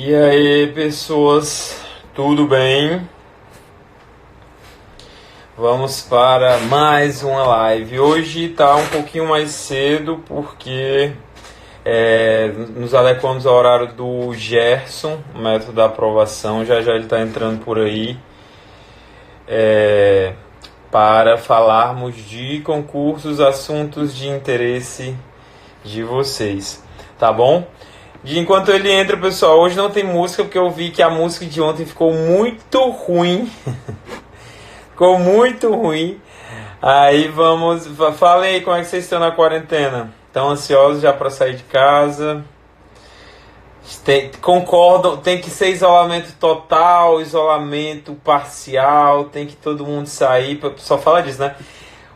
E aí, pessoas, tudo bem? Vamos para mais uma live. Hoje tá um pouquinho mais cedo porque nos adequamos ao horário do Gerson, o método da aprovação. Já já ele está entrando por aí para falarmos de concursos, assuntos de interesse de vocês, tá bom? Enquanto ele entra, pessoal, hoje não tem música porque eu vi que a música de ontem ficou muito ruim. Ficou muito ruim. Aí vamos. Falem aí como é que vocês estão na quarentena. Estão ansiosos já para sair de casa? Concordam? Tem que ser isolamento total, isolamento parcial, tem que todo mundo sair. Só fala disso, né?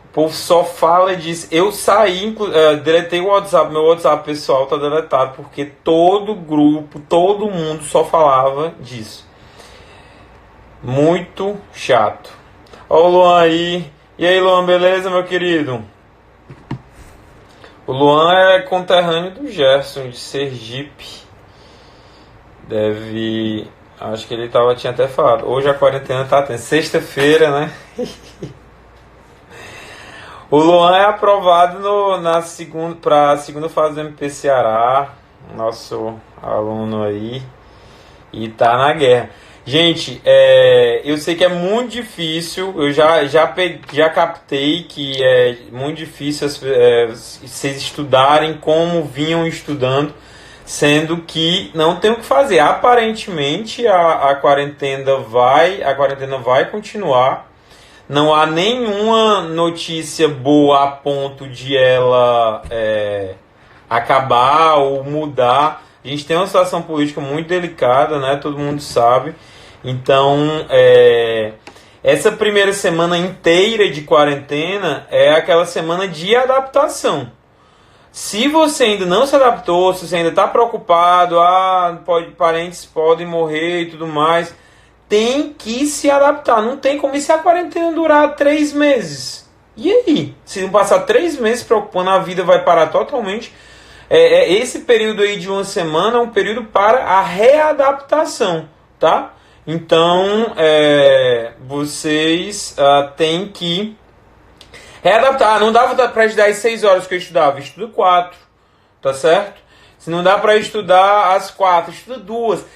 O povo só fala disso. Eu saí, deletei o WhatsApp, meu WhatsApp pessoal tá deletado, porque todo grupo, todo mundo só falava disso. Muito chato. Ó o Luan aí. E aí, Luan, beleza, meu querido? O Luan é conterrâneo do Gerson, de Sergipe. Deve... Acho que ele tinha até falado. Hoje a quarentena tá tendo. Sexta-feira, né? O Luan é aprovado para a segunda fase do MP Ceará. Nosso aluno aí. E tá na guerra. Gente, eu sei que é muito difícil, eu já captei que é muito difícil vocês estudarem como vinham estudando, sendo que não tem o que fazer. Aparentemente a quarentena vai continuar, não há nenhuma notícia boa a ponto de ela acabar ou mudar. A gente tem uma situação política muito delicada, né? Todo mundo sabe. Então, essa primeira semana inteira de quarentena é aquela semana de adaptação. Se você ainda não se adaptou, se você ainda está preocupado, parentes podem morrer e tudo mais, tem que se adaptar. Não tem como. E se a quarentena durar 3 meses? E aí? Se não passar 3 meses preocupando, a vida vai parar totalmente. Esse período aí de uma semana é um período para a readaptação, tá? Então, vocês têm que readaptar. Não dava para estudar as 6 horas que eu estudava, eu estudo 4, tá certo? Se não dá para estudar às 4, estuda 2.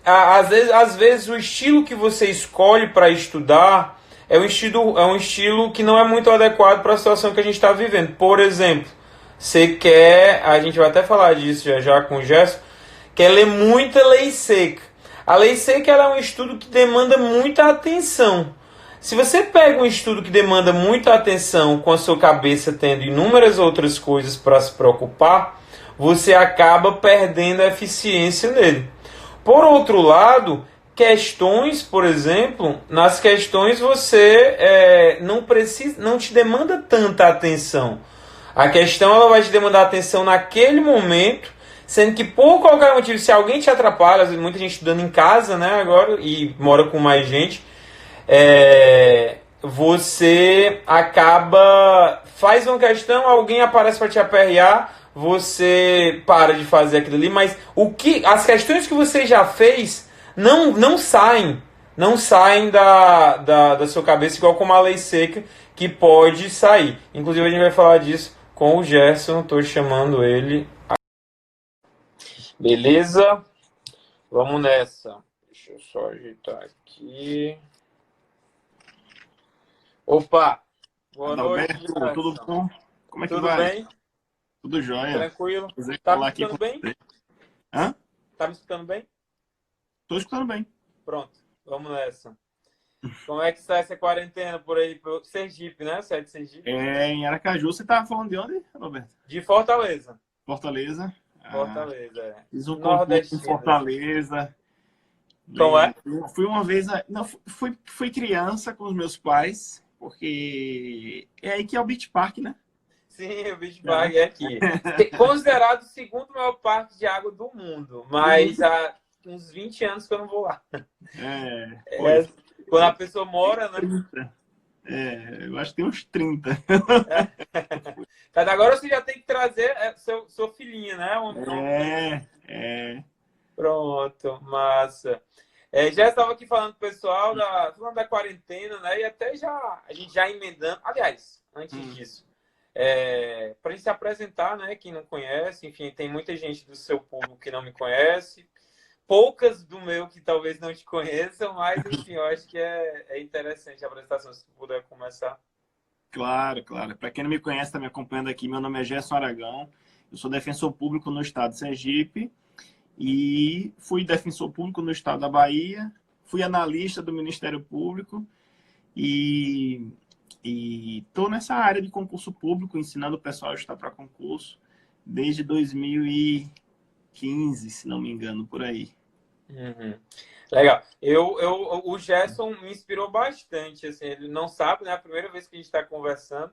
Às vezes o estilo que você escolhe para estudar é um estilo que não é muito adequado para a situação que a gente está vivendo. Por exemplo, você quer, a gente vai até falar disso já com o Gerson, quer ler muita lei seca. A lei seca ela é um estudo que demanda muita atenção. Se você pega um estudo que demanda muita atenção com a sua cabeça tendo inúmeras outras coisas para se preocupar, você acaba perdendo a eficiência nele. Por outro lado, questões, por exemplo, nas questões você não te demanda tanta atenção. A questão ela vai te demandar atenção naquele momento, sendo que por qualquer motivo, se alguém te atrapalha, às vezes muita gente estudando em casa, né, agora, e mora com mais gente, você faz uma questão, alguém aparece para te aperrear, você para de fazer aquilo ali, mas as questões que você já fez não saem da sua cabeça, igual como a lei seca, que pode sair. Inclusive a gente vai falar disso com o Gerson, estou chamando ele. Beleza? Vamos nessa. Deixa eu só ajeitar aqui. Opa! Boa noite, Alberto, tudo bom? Como é que tudo vai? Bem? Tudo jóia. Tranquilo? Tá Me escutando bem? Hã? Tá me escutando bem? Tô escutando bem. Pronto, vamos nessa. Como é que está essa quarentena por aí? Pro Sergipe, né? Você é de Sergipe? Em Aracaju, você tava falando de onde, Roberto? De Fortaleza. Fortaleza. Fortaleza, Fiz um concurso em Fortaleza. Como é? Eu fui uma vez... Não, fui criança com os meus pais, porque é aí que é o Beach Park, né? Sim, o Beach Park é aqui. Considerado o segundo maior parque de água do mundo, mas há uns 20 anos que eu não vou lá. Quando a pessoa mora, né? Eu acho que tem uns 30. Mas agora você já tem que trazer sua filhinha, né? Pronto. Muito massa. Já estava aqui falando com o pessoal falando da quarentena, né? E até a gente já emendando. Aliás, antes disso, para a gente se apresentar, né? Quem não conhece, enfim, tem muita gente do seu público que não me conhece, poucas do meu que talvez não te conheçam, mas enfim, eu acho que é interessante a apresentação, se tu puder começar. Claro, claro. Para quem não me conhece, está me acompanhando aqui, meu nome é Gerson Aragão, eu sou defensor público no estado de Sergipe e fui defensor público no estado da Bahia, fui analista do Ministério Público e estou nessa área de concurso público, ensinando o pessoal a estudar para concurso desde 2015, se não me engano, por aí. Uhum. Legal. O Gerson me inspirou bastante, assim, ele não sabe, né? É a primeira vez que a gente está conversando,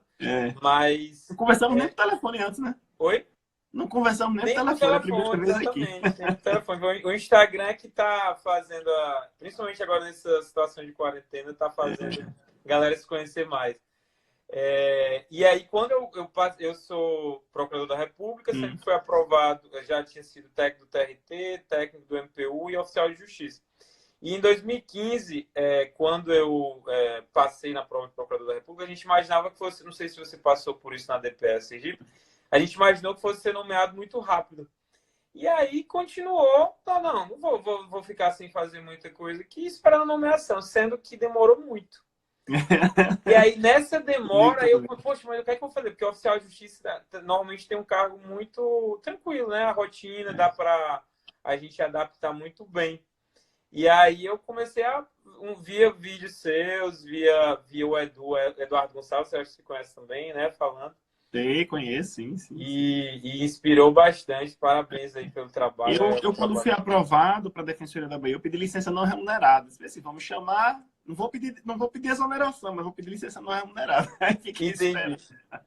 mas... Não conversamos nem por telefone antes, né? Oi? Não conversamos nem por Nem por telefone, é a primeira telefone, vez aqui. exatamente. Nem por telefone. O Instagram é que está fazendo, principalmente agora nessa situação de quarentena, está fazendo a galera se conhecer mais. E aí, quando eu sou procurador da República, sempre fui aprovado, eu já tinha sido técnico do TRT, técnico do MPU e oficial de justiça. E em 2015, quando eu passei na prova de procurador da República, a gente imaginava que fosse, não sei se você passou por isso na DPS Sergipe, a gente imaginou que fosse ser nomeado muito rápido. E aí continuou, não vou ficar sem fazer muita coisa aqui, esperando a nomeação, sendo que demorou muito. E aí, nessa demora, poxa, mas o que é que eu vou fazer? Porque o oficial de justiça normalmente tem um cargo muito tranquilo, né? A rotina dá para a gente adaptar muito bem. E aí eu comecei via vídeos seus, via o Eduardo Gonçalves, eu acho que você conhece também, né? Falando. Conheço, sim. E inspirou bastante. Parabéns aí pelo trabalho. Eu quando fui aprovado para a Defensoria da Bahia, eu pedi licença não remunerada. Assim, vamos chamar, não vou pedir exoneração, mas vou pedir licença não remunerada. Entendi.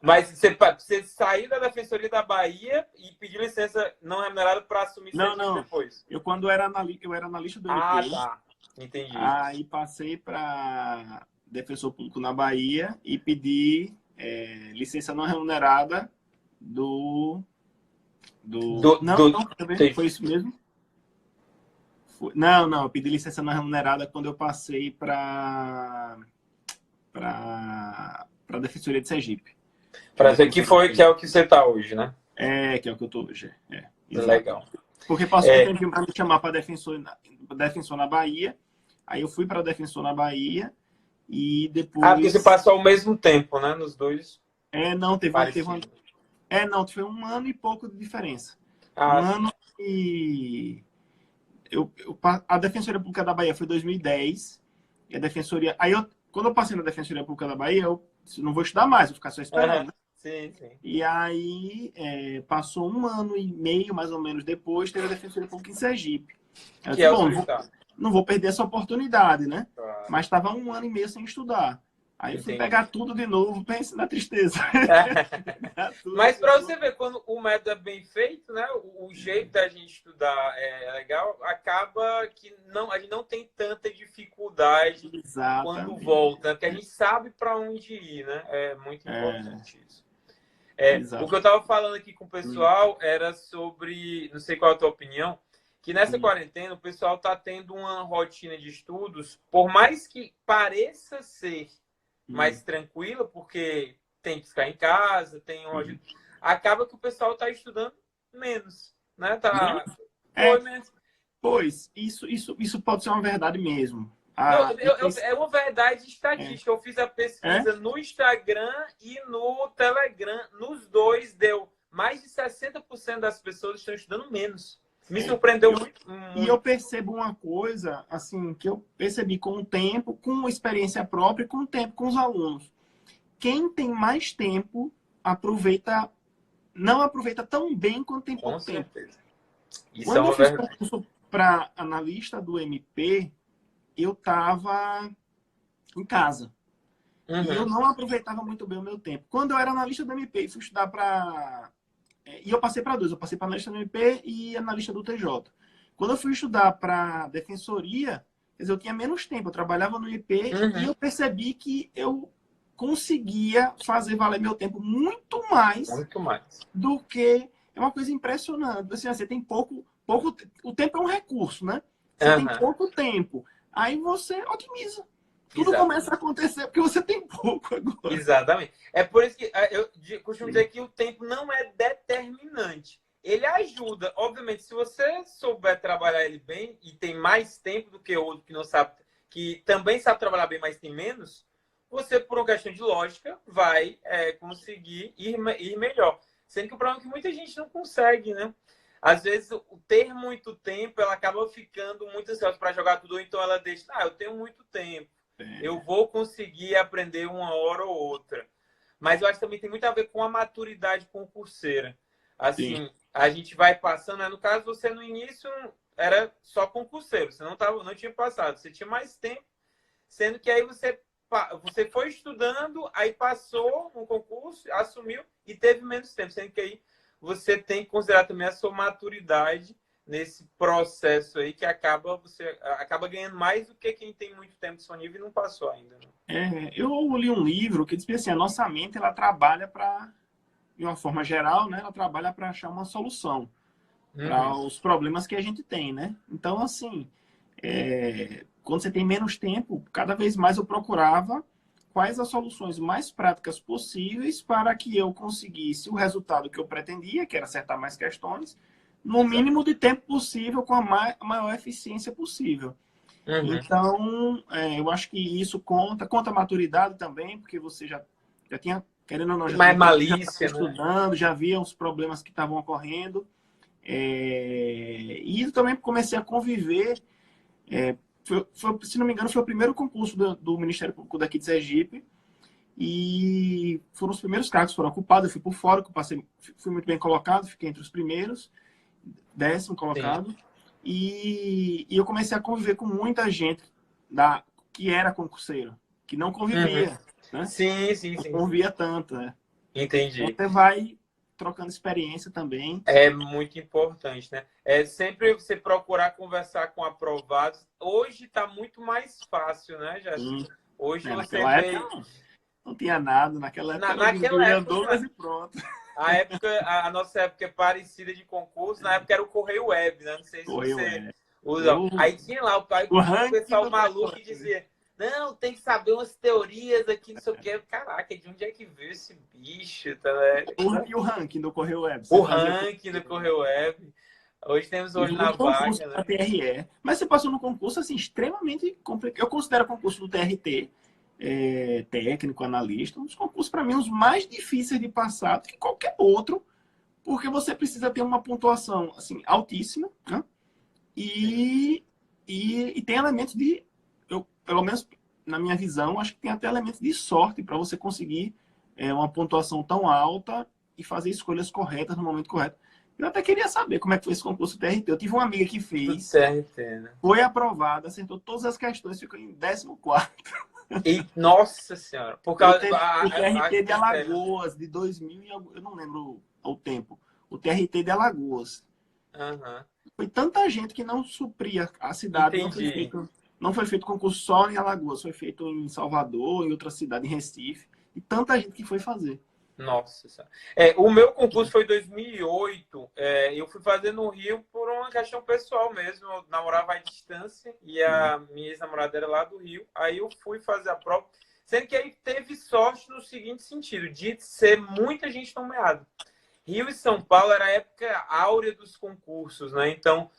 Mas você saiu da Defensoria da Bahia e pediu licença não remunerada para assumir serviço depois? Eu quando eu era analista do MP. Ah, tá. Entendi. Aí passei para defensor público na Bahia e pedi licença não remunerada foi isso mesmo? Não, eu pedi licença não remunerada quando eu passei para a Defensoria de Sergipe. Que é o que você está hoje, né? Que é o que eu estou hoje. Legal. Porque passou um tempinho para me chamar para defensor na Bahia, aí eu fui para defensor na Bahia e depois... porque você passou ao mesmo tempo, né? Nos dois. Não, teve um ano e pouco de diferença. Um ano e... a Defensoria Pública da Bahia foi em 2010. E a Defensoria... quando eu passei na Defensoria Pública da Bahia, eu não vou estudar mais, vou ficar só esperando. Né? Sim. E aí, passou um ano e meio, mais ou menos, depois, teve a Defensoria Pública em Sergipe. Não vou perder essa oportunidade, né? Claro. Mas estava um ano e meio sem estudar. Aí eu fui pegar tudo de novo, pense na tristeza. Mas para você ver, quando o método é bem feito, né, o jeito da gente estudar é legal, acaba que a gente não tem tanta dificuldade quando volta, porque a gente sabe para onde ir, né? É muito importante isso. O que eu estava falando aqui com o pessoal era sobre, não sei qual é a tua opinião, que nessa quarentena o pessoal está tendo uma rotina de estudos, por mais que pareça ser mais tranquila, porque tem que ficar em casa, acaba que o pessoal está estudando menos, né? Pois, isso pode ser uma verdade mesmo. É uma verdade estatística. Eu fiz a pesquisa no Instagram e no Telegram. Nos dois deu mais de 60% das pessoas estão estudando menos. Me surpreendeu muito. E eu percebo uma coisa, assim, que eu percebi com o tempo, com experiência própria e com o tempo com os alunos. Quem tem mais tempo não aproveita tão bem quanto tem pouco tempo. Quando eu fiz concurso para analista do MP, eu estava em casa. E eu não aproveitava muito bem o meu tempo. Quando eu era analista do MP e fui estudar para... E eu passei para dois. Eu passei para analista do MP e analista do TJ. Quando eu fui estudar para defensoria, quer dizer, eu tinha menos tempo. Eu trabalhava no MP e eu percebi que eu conseguia fazer valer meu tempo muito mais do que... É uma coisa impressionante. Assim, você tem pouco... O tempo é um recurso, né? Você tem pouco tempo. Aí você otimiza. Tudo começa a acontecer porque você tem pouco agora. Exatamente. É por isso que eu costumo dizer que o tempo não é determinante. Ele ajuda. Obviamente, se você souber trabalhar ele bem e tem mais tempo do que outro que não sabe, que também sabe trabalhar bem, mas tem menos, você, por uma questão de lógica, vai conseguir ir melhor. Sendo que o problema é que muita gente não consegue, né? Às vezes, o ter muito tempo, ela acaba ficando muito ansiosa para jogar tudo, ou então ela deixa, eu tenho muito tempo. Eu vou conseguir aprender uma hora ou outra. Mas eu acho que também tem muito a ver com a maturidade concurseira. Assim, sim, a gente vai passando, né? No caso, você no início era só concurseiro, você não tinha passado, você tinha mais tempo, sendo que aí você foi estudando, aí passou no concurso, assumiu e teve menos tempo, sendo que aí você tem que considerar também a sua maturidade nesse processo aí, que você acaba ganhando mais do que quem tem muito tempo disponível e não passou ainda. Né? Eu li um livro que diz assim, a nossa mente, ela trabalha para, de uma forma geral, né, ela trabalha para achar uma solução para os problemas que a gente tem, né? Então, assim, quando você tem menos tempo, cada vez mais eu procurava quais as soluções mais práticas possíveis para que eu conseguisse o resultado que eu pretendia, que era acertar mais questões, no mínimo de tempo possível, com a maior eficiência possível. Então, eu acho que isso conta a maturidade também, porque você já tinha, querendo ou não, já mais malícia, já estudando, já via os problemas que estavam ocorrendo. E também comecei a conviver. Se não me engano, foi o primeiro concurso do Ministério Público daqui de Sergipe. E foram os primeiros cargos que foram ocupados. Eu fui por fora, que eu fui muito bem colocado, fiquei entre os primeiros, 10º colocado. Sim. E eu comecei a conviver com muita gente que era concurseiro, que não convivia. Né? Sim. Não convivia tanto. Né? Entendi. Então, você vai trocando experiência também. É muito importante, né? É sempre você procurar conversar com aprovados. Hoje está muito mais fácil, né, Jéssica? Hoje você vê... Não tinha nada. Naquela época naquela época, e pronto. A nossa época é parecida de concurso. Na época era o Correio Web, né? Não sei se você usa. Aí tinha lá o pessoal maluco que dizia... Não, tem que saber umas teorias aqui, não sei o que. Caraca, de onde é que veio esse bicho? Tá, né? E o ranking do Correio Web? O ranking do Correio Web. Hoje temos hoje na vaga, né? TRE. Mas você passou no concurso, assim, extremamente complicado. Eu considero o concurso do TRT, técnico, analista, um dos concursos, para mim, os mais difíceis de passar do que qualquer outro, porque você precisa ter uma pontuação, assim, altíssima, né? E tem elementos de... pelo menos na minha visão, acho que tem até elementos de sorte para você conseguir uma pontuação tão alta e fazer escolhas corretas no momento correto. Eu até queria saber como é que foi esse concurso TRT. Eu tive uma amiga que fez, TRT, né? Foi aprovada, acertou todas as questões, ficou em 14º. E, nossa senhora, por causa o TRT de Alagoas, de 2000, eu não lembro o tempo. O TRT de Alagoas. Foi tanta gente que não supria a cidade. Entendi. Não foi feito concurso só em Alagoas, foi feito em Salvador, em outra cidade, em Recife. E tanta gente que foi fazer. Nossa senhora. O meu concurso foi em 2008. Eu fui fazer no Rio por uma questão pessoal mesmo. Eu namorava à distância e a minha ex-namorada era lá do Rio. Aí eu fui fazer a prova. Sendo que aí teve sorte no seguinte sentido, de ser muita gente nomeada. Rio e São Paulo era a época áurea dos concursos, né? Então,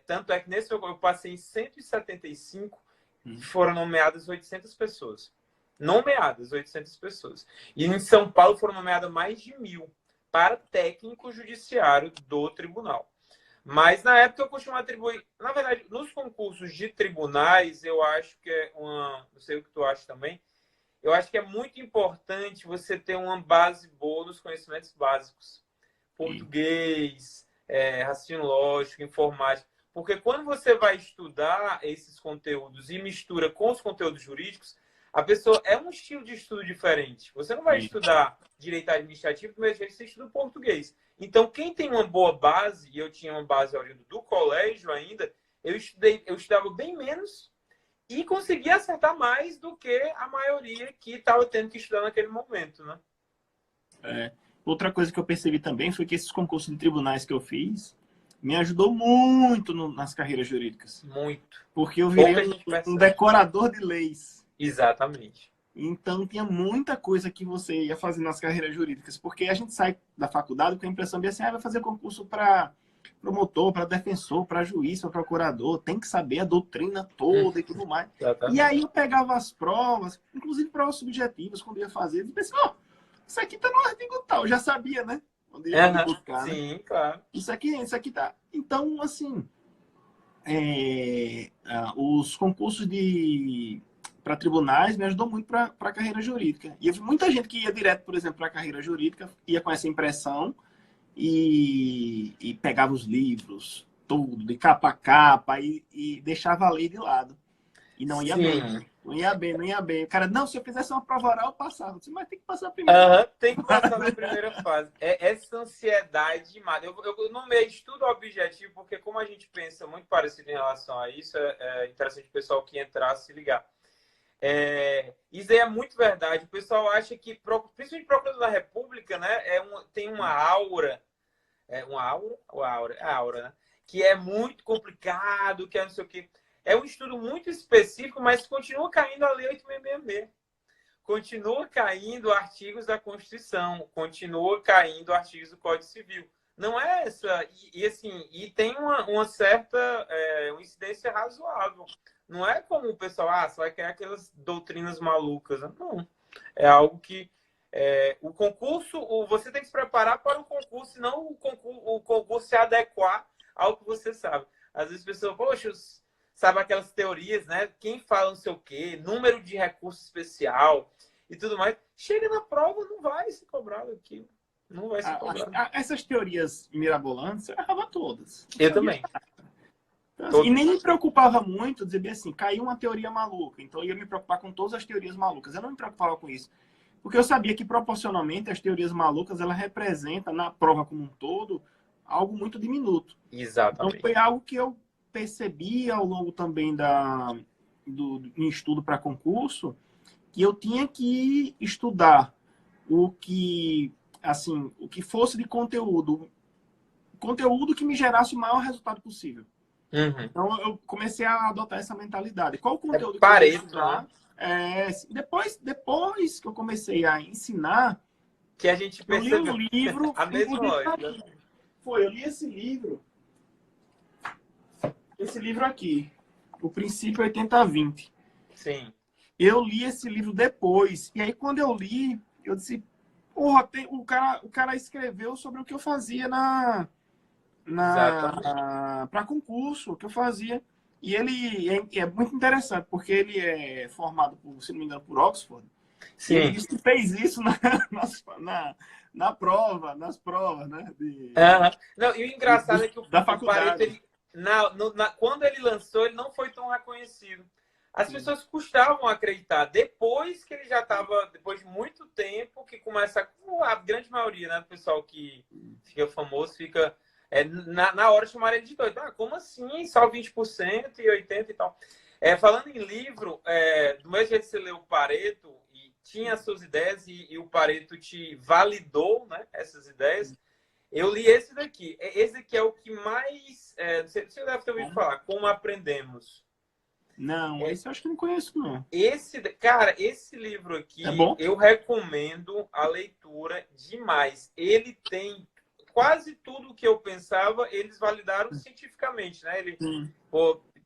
tanto é que nesse eu passei em 175 e foram nomeadas 800 pessoas. Nomeadas 800 pessoas. E em São Paulo foram nomeadas mais de 1.000 para técnico judiciário do tribunal. Mas na época eu costumo atribuir... Na verdade, nos concursos de tribunais, eu acho que não sei o que tu acha também, eu acho que é muito importante você ter uma base boa nos conhecimentos básicos. Português, raciocínio lógico, informática. Porque quando você vai estudar esses conteúdos e mistura com os conteúdos jurídicos, a pessoa é um estilo de estudo diferente. Você não vai estudar direito administrativo do mesmo jeito que você estuda português. Então, quem tem uma boa base, e eu tinha uma base oriunda do colégio ainda, eu estudava bem menos e conseguia acertar mais do que a maioria que estava tendo que estudar naquele momento, né? Outra coisa que eu percebi também foi que esses concursos de tribunais que eu fiz, me ajudou muito nas carreiras jurídicas. Muito. Porque eu virei um decorador de leis. Exatamente. Então, tinha muita coisa que você ia fazer nas carreiras jurídicas. Porque a gente sai da faculdade com a impressão de assim, vai fazer concurso para promotor, para defensor, para juiz, para procurador. Tem que saber a doutrina toda e tudo mais. Exatamente. E aí eu pegava as provas, inclusive provas subjetivas, quando ia fazer. E pensei, isso aqui tá no artigo tal. Eu já sabia, né? Quando ia buscar, sim, né? claro. Isso aqui tá. Então, assim, os concursos para tribunais me ajudou muito para a carreira jurídica. E eu vi muita gente que ia direto, por exemplo, para a carreira jurídica, ia com essa impressão e pegava os livros, tudo, de capa a capa, e deixava a lei de lado. E não ia bem. Não ia bem, não ia bem. O cara, não, se eu fizesse uma prova oral, eu passava. Eu disse, mas tem que passar primeiro. Tem que passar na primeira fase. Essa ansiedade demais. Eu no meio de tudo objetivo, porque como a gente pensa muito parecido em relação a isso, é interessante o pessoal que entrar se ligar. Isso aí é muito verdade. O pessoal acha que, principalmente Procurador da República, né, tem uma aura. Uma aura? Ou aura? É aura, né? Que é muito complicado, que é não sei o quê. É um estudo muito específico, mas continua caindo a Lei 8.666. Continua caindo artigos da Constituição, continua caindo artigos do Código Civil. Não é essa. E tem uma certa uma incidência razoável. Não é como o pessoal, você vai criar aquelas doutrinas malucas. Não. É algo que o concurso, você tem que se preparar para o concurso, não o concurso se adequar ao que você sabe. Às vezes a pessoa, poxa, sabe aquelas teorias, né? Quem fala não sei o quê, número de recurso especial e tudo mais. Chega na prova, não vai ser cobrado aquilo. Não vai ser cobrado. Essas teorias mirabolantes, eu errava todas. Eu também. Então, assim, e nem me preocupava muito dizer bem assim, caiu uma teoria maluca. Então eu ia me preocupar com todas as teorias malucas. Eu não me preocupava com isso. Porque eu sabia que proporcionalmente as teorias malucas, ela representa na prova como um todo algo muito diminuto. Exatamente. Então foi algo que eu percebi ao longo também do estudo para concurso, que eu tinha que estudar o que fosse de conteúdo que me gerasse o maior resultado possível. Uhum. Então eu comecei a adotar essa mentalidade. Qual o conteúdo que eu ia estudar? Depois que eu comecei a ensinar, que a gente percebeu. Eu li um livro, a mesma hora. Eu li esse livro aqui, O Princípio 80-20. Sim. Eu li esse livro depois. E aí, quando eu li, eu disse, porra, o cara escreveu sobre o que eu fazia para concurso, o que eu fazia. E ele é muito interessante, porque ele é formado, se não me engano, por Oxford. Sim. E ele disse que fez isso nas provas, né? Não, e o engraçado é que da faculdade. Quando ele lançou, ele não foi tão reconhecido. As pessoas custavam acreditar. Depois que ele já estava, depois de muito tempo, que começa a grande maioria, né, do pessoal que fica famoso, fica na hora chamaram ele de doido. Como assim? Só 20% e 80% e tal. Falando em livro, do mesmo jeito que você leu o Pareto e tinha as suas ideias e o Pareto te validou, né, essas ideias, eu li esse daqui. Esse daqui é o que mais... você deve ter ouvido falar. Como Aprendemos. Não, esse eu acho que não conheço, não. Cara, esse livro aqui, eu recomendo a leitura demais. Ele tem quase tudo que eu pensava, eles validaram cientificamente, né?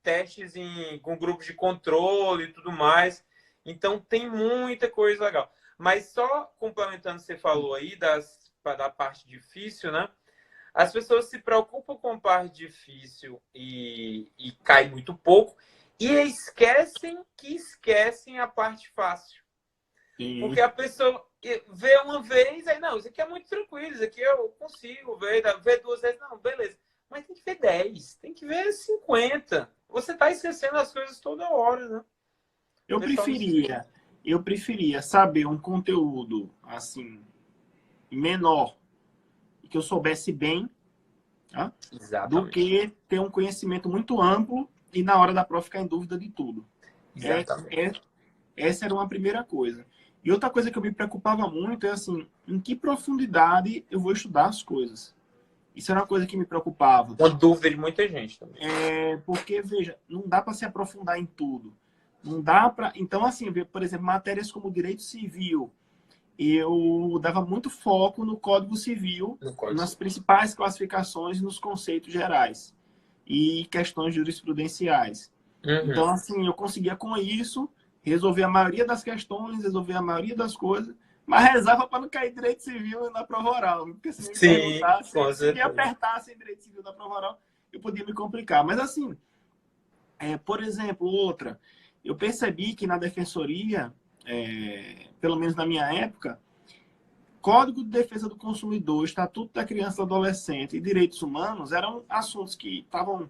Testes com grupos de controle e tudo mais. Então, tem muita coisa legal. Mas só complementando o que você falou aí, da parte difícil, né? As pessoas se preocupam com a parte difícil e cai muito pouco. E esquecem a parte fácil. Sim. Porque a pessoa vê uma vez, aí, não, isso aqui é muito tranquilo, isso aqui eu consigo ver 2 vezes, não, beleza. Mas tem que ver 10, tem que ver 50. Você está esquecendo as coisas toda hora, né? Eu preferia saber um conteúdo, assim, menor, e que eu soubesse bem, tá? Do que ter um conhecimento muito amplo e na hora da prova ficar em dúvida de tudo. Essa era uma primeira coisa. E outra coisa que eu me preocupava muito é assim, em que profundidade eu vou estudar as coisas. Isso era uma coisa que me preocupava. Uma dúvida de muita gente também. Porque, veja, não dá para se aprofundar em tudo. Não dá para... Então, assim, por exemplo, matérias como direito civil, eu dava muito foco no Código Civil, nas principais classificações e nos conceitos gerais e questões jurisprudenciais. Então, assim, eu conseguia com isso resolver a maioria das questões, resolver a maioria das coisas, mas rezava para não cair direito civil na prova oral. Porque se me perguntasse, se me apertasse em direito civil na prova oral, eu podia me complicar. Mas, assim, por exemplo, outra, eu percebi que na defensoria, pelo menos na minha época, Código de Defesa do Consumidor, Estatuto da Criança e do Adolescente e Direitos Humanos eram assuntos que estavam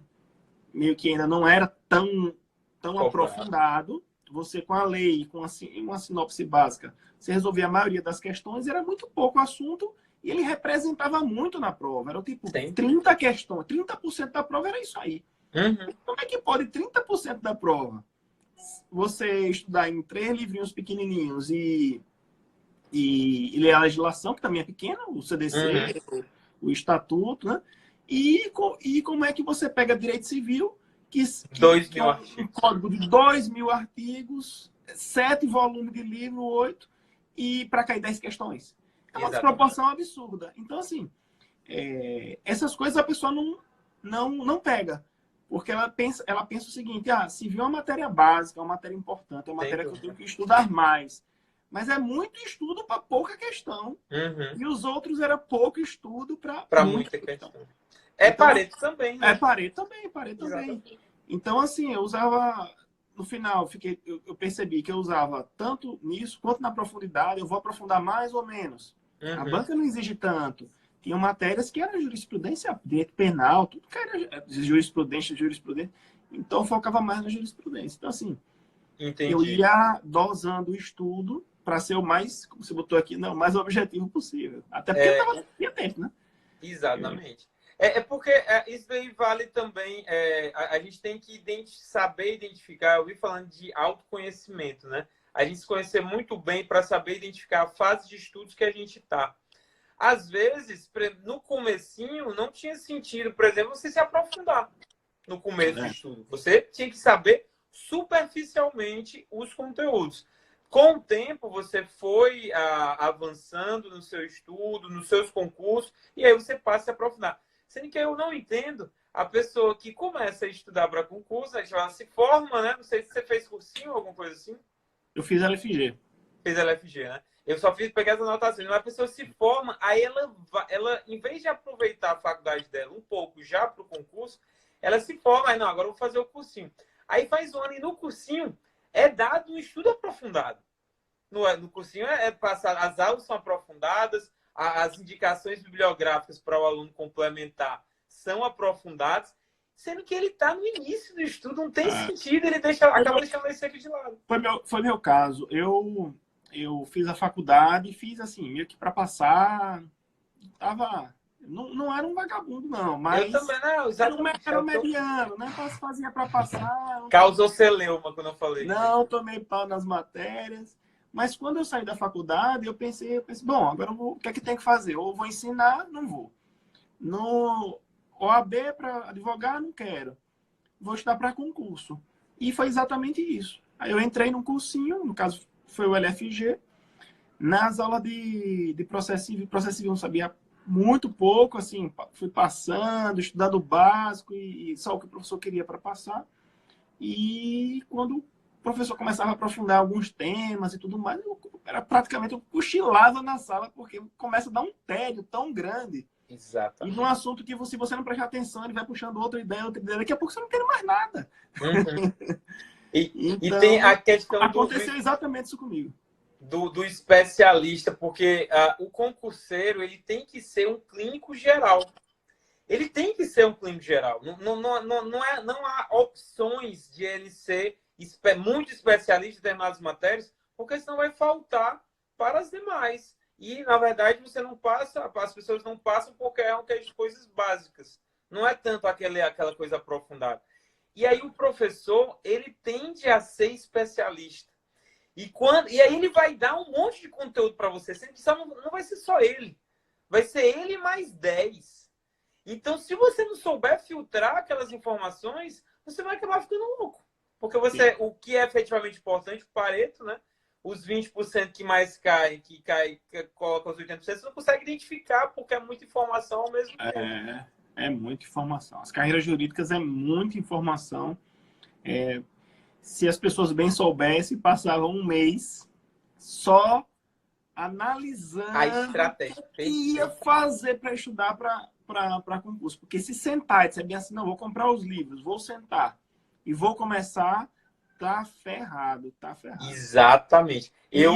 meio que ainda não era tão aprofundado. Você, com a lei, com uma sinopse básica, você resolvia a maioria das questões, era muito pouco assunto e ele representava muito na prova. Era tipo 30 questões, 30% da prova era isso aí. Como é que pode 30% da prova você estudar em 3 livrinhos pequenininhos e ler a legislação, que também é pequena, o CDC, o Estatuto, né? E como é que você pega direito civil, que é um código de 2.000 artigos, 7 volumes de livro, 8, e para cair 10 questões. É uma desproporção absurda. Então, assim, essas coisas a pessoa não pega. Porque ela pensa o seguinte, civil é uma matéria básica, é uma matéria importante, é uma matéria que eu tenho que estudar mais. Mas é muito estudo para pouca questão. E os outros era pouco estudo para muita questão. Então, Pareto também, né? Pareto também. Então, assim, eu usava... No final, eu percebi que eu usava tanto nisso quanto na profundidade. Eu vou aprofundar mais ou menos. A banca não exige tanto. Tinha matérias que era jurisprudência, direito penal, tudo que era jurisprudência. Então, eu focava mais na jurisprudência. Então, assim, eu ia dosando o estudo para ser o mais, como você botou aqui, o mais objetivo possível. Até porque não tinha tempo, né? Exatamente. Porque isso daí vale também... a gente tem que saber identificar... Eu ouvi falando de autoconhecimento, né? A gente se conhecer muito bem para saber identificar a fase de estudos que a gente está. Às vezes, no comecinho, não tinha sentido, por exemplo, você se aprofundar no começo do estudo. Você tinha que saber superficialmente os conteúdos. Com o tempo, você foi avançando no seu estudo, nos seus concursos, e aí você passa a se aprofundar. Sendo que eu não entendo a pessoa que começa a estudar para concurso, ela se forma, né? Não sei se você fez cursinho ou alguma coisa assim. Eu fiz LFG. Fez LFG, né? Eu só peguei as anotações. Mas a pessoa se forma, aí ela, em vez de aproveitar a faculdade dela um pouco já para o concurso, ela se forma, aí não, agora eu vou fazer o cursinho. Aí faz um ano e no cursinho é dado um estudo aprofundado. No cursinho passar, as aulas são aprofundadas, as indicações bibliográficas para o aluno complementar são aprofundadas, sendo que ele está no início do estudo, não tem sentido, ele acaba deixando esse aqui de lado. Foi meu caso. Eu fiz a faculdade, fiz assim, meio que para passar, não era um vagabundo, não, mas eu também não, exatamente. Era um mediano, né? Fazia para passar. Causou celeuma quando eu falei. Não, tomei pau nas matérias. Mas quando eu saí da faculdade, eu pensei, bom, agora o que é que tem que fazer? Ou vou ensinar, não vou. No OAB para advogar, não quero. Vou estudar para concurso. E foi exatamente isso. Aí eu entrei num cursinho, no caso foi o LFG, nas aulas de processo civil eu não sabia muito pouco, assim, fui passando, estudando o básico e só o que o professor queria para passar. E quando o professor começava a aprofundar alguns temas e tudo mais, eu cochilava na sala, porque começa a dar um tédio tão grande. Exatamente. E num assunto que, se você não prestar atenção, ele vai puxando outra ideia. Daqui a pouco você não tem mais nada. E tem a questão aconteceu exatamente isso comigo. Do especialista, porque o concurseiro ele tem que ser um clínico geral. Ele tem que ser um clínico geral. Não há opções de ele ser muito especialista em determinadas matérias, porque senão vai faltar para as demais. E, na verdade, você não passa, as pessoas não passam porque é de coisas básicas. Não é tanto aquela coisa aprofundada. E aí o professor, ele tende a ser especialista. E aí ele vai dar um monte de conteúdo para você. Não vai ser só ele. Vai ser ele mais 10. Então, se você não souber filtrar aquelas informações, você vai acabar ficando louco. Porque o que é efetivamente importante, o Pareto, né? Os 20% que mais caem, que coloca os 80%, você não consegue identificar porque é muita informação ao mesmo tempo. É muita informação. As carreiras jurídicas é muita informação. Se as pessoas bem soubessem, passavam um mês só analisando a estratégia o que ia fazer para estudar para concurso. Porque se sentar e dizer bem assim, não, vou comprar os livros, vou sentar e vou começar, tá ferrado. Exatamente. Eu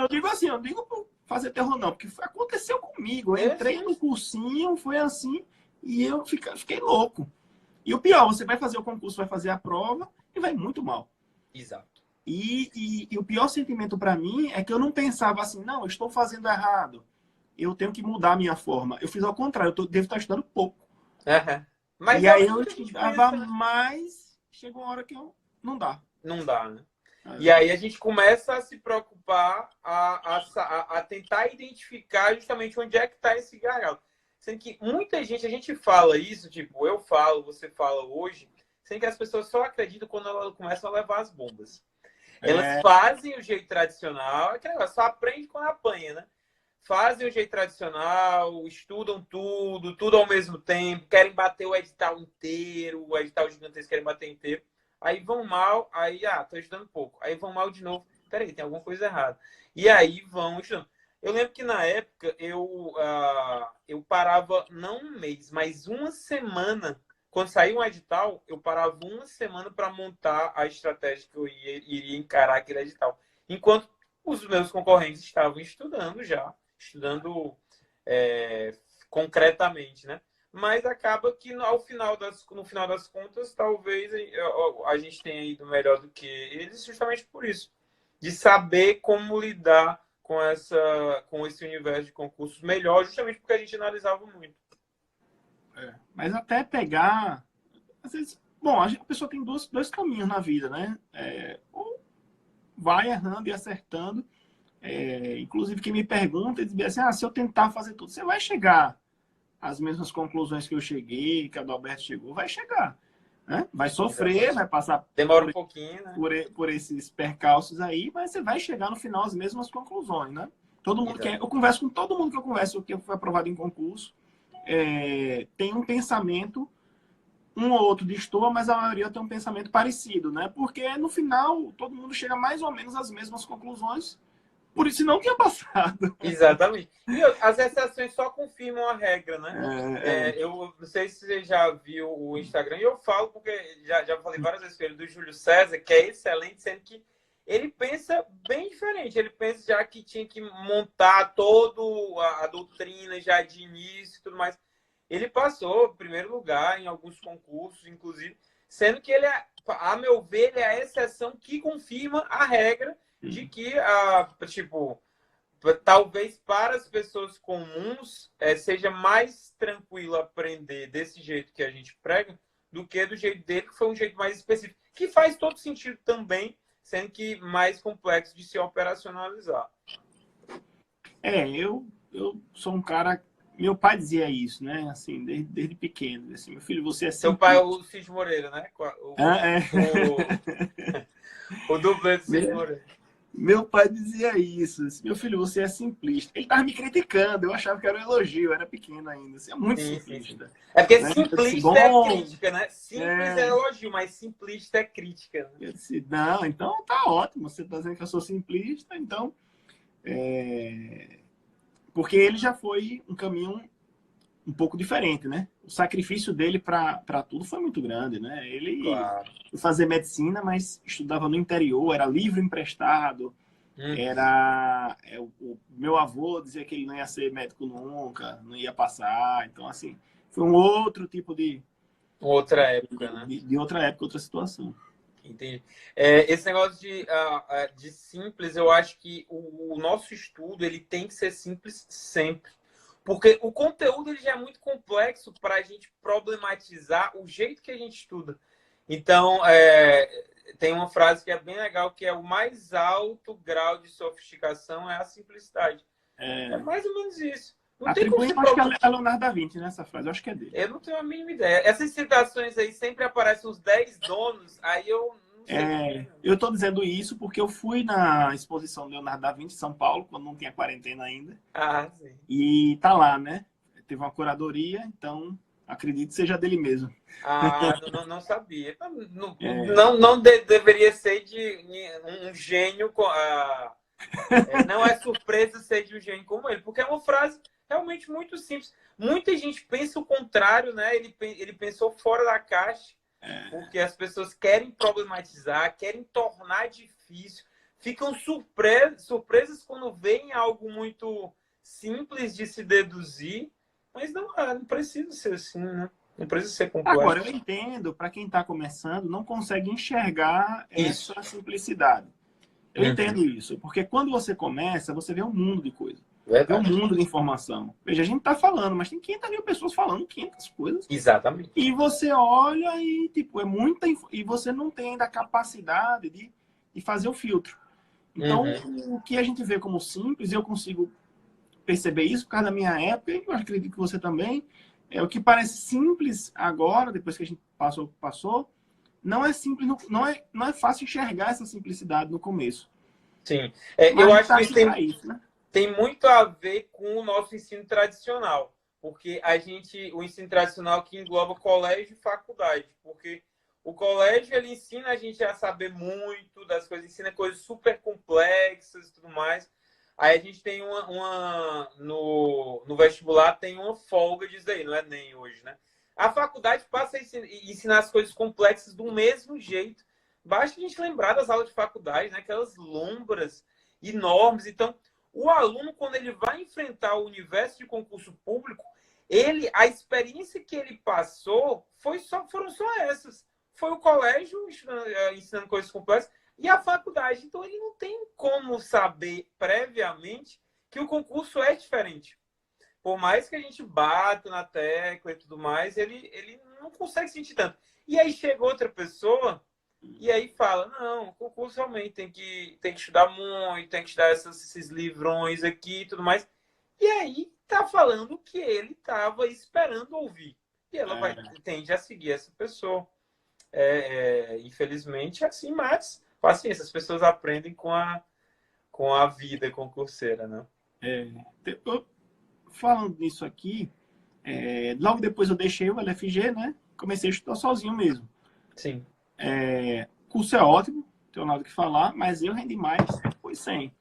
digo assim, eu digo por fazer terror não, porque aconteceu comigo. Eu entrei no cursinho, foi assim, e eu fiquei louco. E o pior, você vai fazer o concurso, vai fazer a prova e vai muito mal. Exato. E o pior sentimento para mim é que eu não pensava assim, não, eu estou fazendo errado. Eu tenho que mudar a minha forma. Eu fiz ao contrário, eu devo estar estudando pouco. Mas e aí eu estudava mais, chegou uma hora que não dá. Não dá, né? E aí a gente começa a se preocupar, a tentar identificar justamente onde é que está esse gargalo. Sendo que muita gente, a gente fala isso, tipo, eu falo, você fala hoje, sendo que as pessoas só acreditam quando elas começam a levar as bombas. Elas fazem o jeito tradicional, só aprende quando apanha, né? Fazem o jeito tradicional, estudam tudo ao mesmo tempo, querem bater o edital inteiro, o edital gigantesco querem bater inteiro. Aí vão mal, aí, tô estudando pouco. Aí vão mal de novo. Peraí, tem alguma coisa errada. E aí vão estudando. Eu lembro que na época eu parava não um mês, mas uma semana. Quando saía um edital, eu parava uma semana para montar a estratégia que eu iria encarar aquele edital. Enquanto os meus concorrentes estavam estudando já, concretamente, né? Mas acaba que no final das contas, talvez a gente tenha ido melhor do que eles, justamente por isso. De saber como lidar com esse universo de concursos melhor, justamente porque a gente analisava muito. Mas até pegar... Às vezes, bom, a pessoa tem dois caminhos na vida, né? Ou vai errando e acertando. Inclusive, quem me pergunta, diz assim, se eu tentar fazer tudo, você vai chegar às mesmas conclusões que eu cheguei, que a do Alberto chegou, vai chegar. Né? Vai sofrer, vai passar demora um pouquinho, né? por esses percalços aí, mas você vai chegar no final às mesmas conclusões, né? Todo mundo eu converso com todo mundo que eu converso, que foi aprovado em concurso, tem um pensamento, um ou outro destoa, mas a maioria tem um pensamento parecido, né? Porque no final todo mundo chega mais ou menos às mesmas conclusões, por isso não tinha passado. Exatamente. E as exceções só confirmam a regra, né? Eu não sei se você já viu o Instagram, e eu falo porque já falei várias vezes com ele, do Júlio César, que é excelente, sendo que ele pensa bem diferente. Ele pensa já que tinha que montar toda a doutrina já de início e tudo mais. Ele passou em primeiro lugar em alguns concursos, inclusive, sendo que ele, a meu ver, ele é a exceção que confirma a regra de que, talvez para as pessoas comuns seja mais tranquilo aprender desse jeito que a gente prega do que do jeito dele, que foi um jeito mais específico, que faz todo sentido também, sendo que mais complexo de se operacionalizar. Eu sou um cara... Meu pai dizia isso, né? Assim, desde pequeno. Assim, meu filho, você é Seu pai é o Cid Moreira, né? O dublê do Cid Moreira. Meu pai dizia isso. Assim, meu filho, você é simplista. Ele estava me criticando. Eu achava que era um elogio. Eu era pequeno ainda. Você é muito simplista. Sim. É porque simplista é crítica, né? Simples é elogio, mas simplista é crítica. Né? Eu disse, não, então tá ótimo. Você está dizendo que eu sou simplista, então... Porque ele já foi um caminho um pouco diferente, né? O sacrifício dele para tudo foi muito grande, né? Ele foi fazer medicina, mas estudava no interior, era livro emprestado, o meu avô dizia que ele não ia ser médico nunca, não ia passar, então assim, foi um outro tipo de... Outra época, né? De outra época, outra situação. Entendi. Esse negócio de simples, eu acho que o nosso estudo ele tem que ser simples sempre. Porque o conteúdo ele já é muito complexo para a gente problematizar o jeito que a gente estuda. Então, tem uma frase que é bem legal, que é o mais alto grau de sofisticação é a simplicidade. É mais ou menos isso. Não tem como Atribuem, ser acho que é Leonardo da Vinci nessa frase, eu acho que é dele. Eu não tenho a mínima ideia. Essas citações aí sempre aparecem os 10 donos, aí eu não sei de quem. Eu estou dizendo isso porque eu fui na exposição do Leonardo da Vinci em São Paulo, quando não tinha quarentena ainda. Ah, sim. E tá lá, né? Teve uma curadoria, então acredito que seja dele mesmo. Ah, não sabia. Deveria ser de um gênio. Não é surpresa ser de um gênio como ele, porque é uma frase realmente muito simples. Muita gente pensa o contrário, né? Ele pensou fora da caixa, porque as pessoas querem problematizar, querem tornar difícil, ficam surpresas quando veem algo muito simples de se deduzir, mas não precisa ser assim, né? Não precisa ser Agora, complexo. eu entendo, para quem está começando, não consegue enxergar Isso. essa simplicidade. Eu entendo isso, porque quando você começa, você vê um mundo de coisas. Vê um Verdade. mundo de informação. Veja, a gente está falando, mas tem 500 mil pessoas falando 500 coisas. Exatamente. E você olha e, tipo, é muita... E você não tem ainda a capacidade de fazer o filtro. Então, o que a gente vê como simples, eu consigo perceber isso por causa da minha época, e eu acredito que você também, o que parece simples agora, depois que a gente passou, não é simples, não é fácil enxergar essa simplicidade no começo. Sim. Mas Eu a gente acho tá que aqui para isso, né? tem muito a ver com o nosso ensino tradicional, porque o ensino tradicional que engloba colégio e faculdade, porque o colégio ele ensina a gente a saber muito das coisas, ensina coisas super complexas e tudo mais. Aí a gente tem no vestibular tem uma folga disso aí, não é nem hoje, né? A faculdade passa a ensinar as coisas complexas do mesmo jeito. Basta a gente lembrar das aulas de faculdade, né? Aquelas lombras enormes. Então, o aluno, quando ele vai enfrentar o universo de concurso público, a experiência que ele passou foram só essas. Foi o colégio ensinando coisas complexas e a faculdade. Então, ele não tem como saber previamente que o concurso é diferente. Por mais que a gente bata na tecla e tudo mais, ele não consegue sentir tanto. E aí chega outra pessoa e aí fala, não, o concurso realmente tem que estudar muito, tem que estudar esses livrões aqui e tudo mais. E aí tá falando o que ele estava esperando ouvir. E ela tende a seguir essa pessoa. Infelizmente é assim, mas paciência, as pessoas aprendem com a vida concurseira, né? Falando nisso aqui, logo depois eu deixei o LFG, né? Comecei a estudar sozinho mesmo. Sim. O curso é ótimo, não tenho nada o que falar, mas eu rendi mais, foi 100.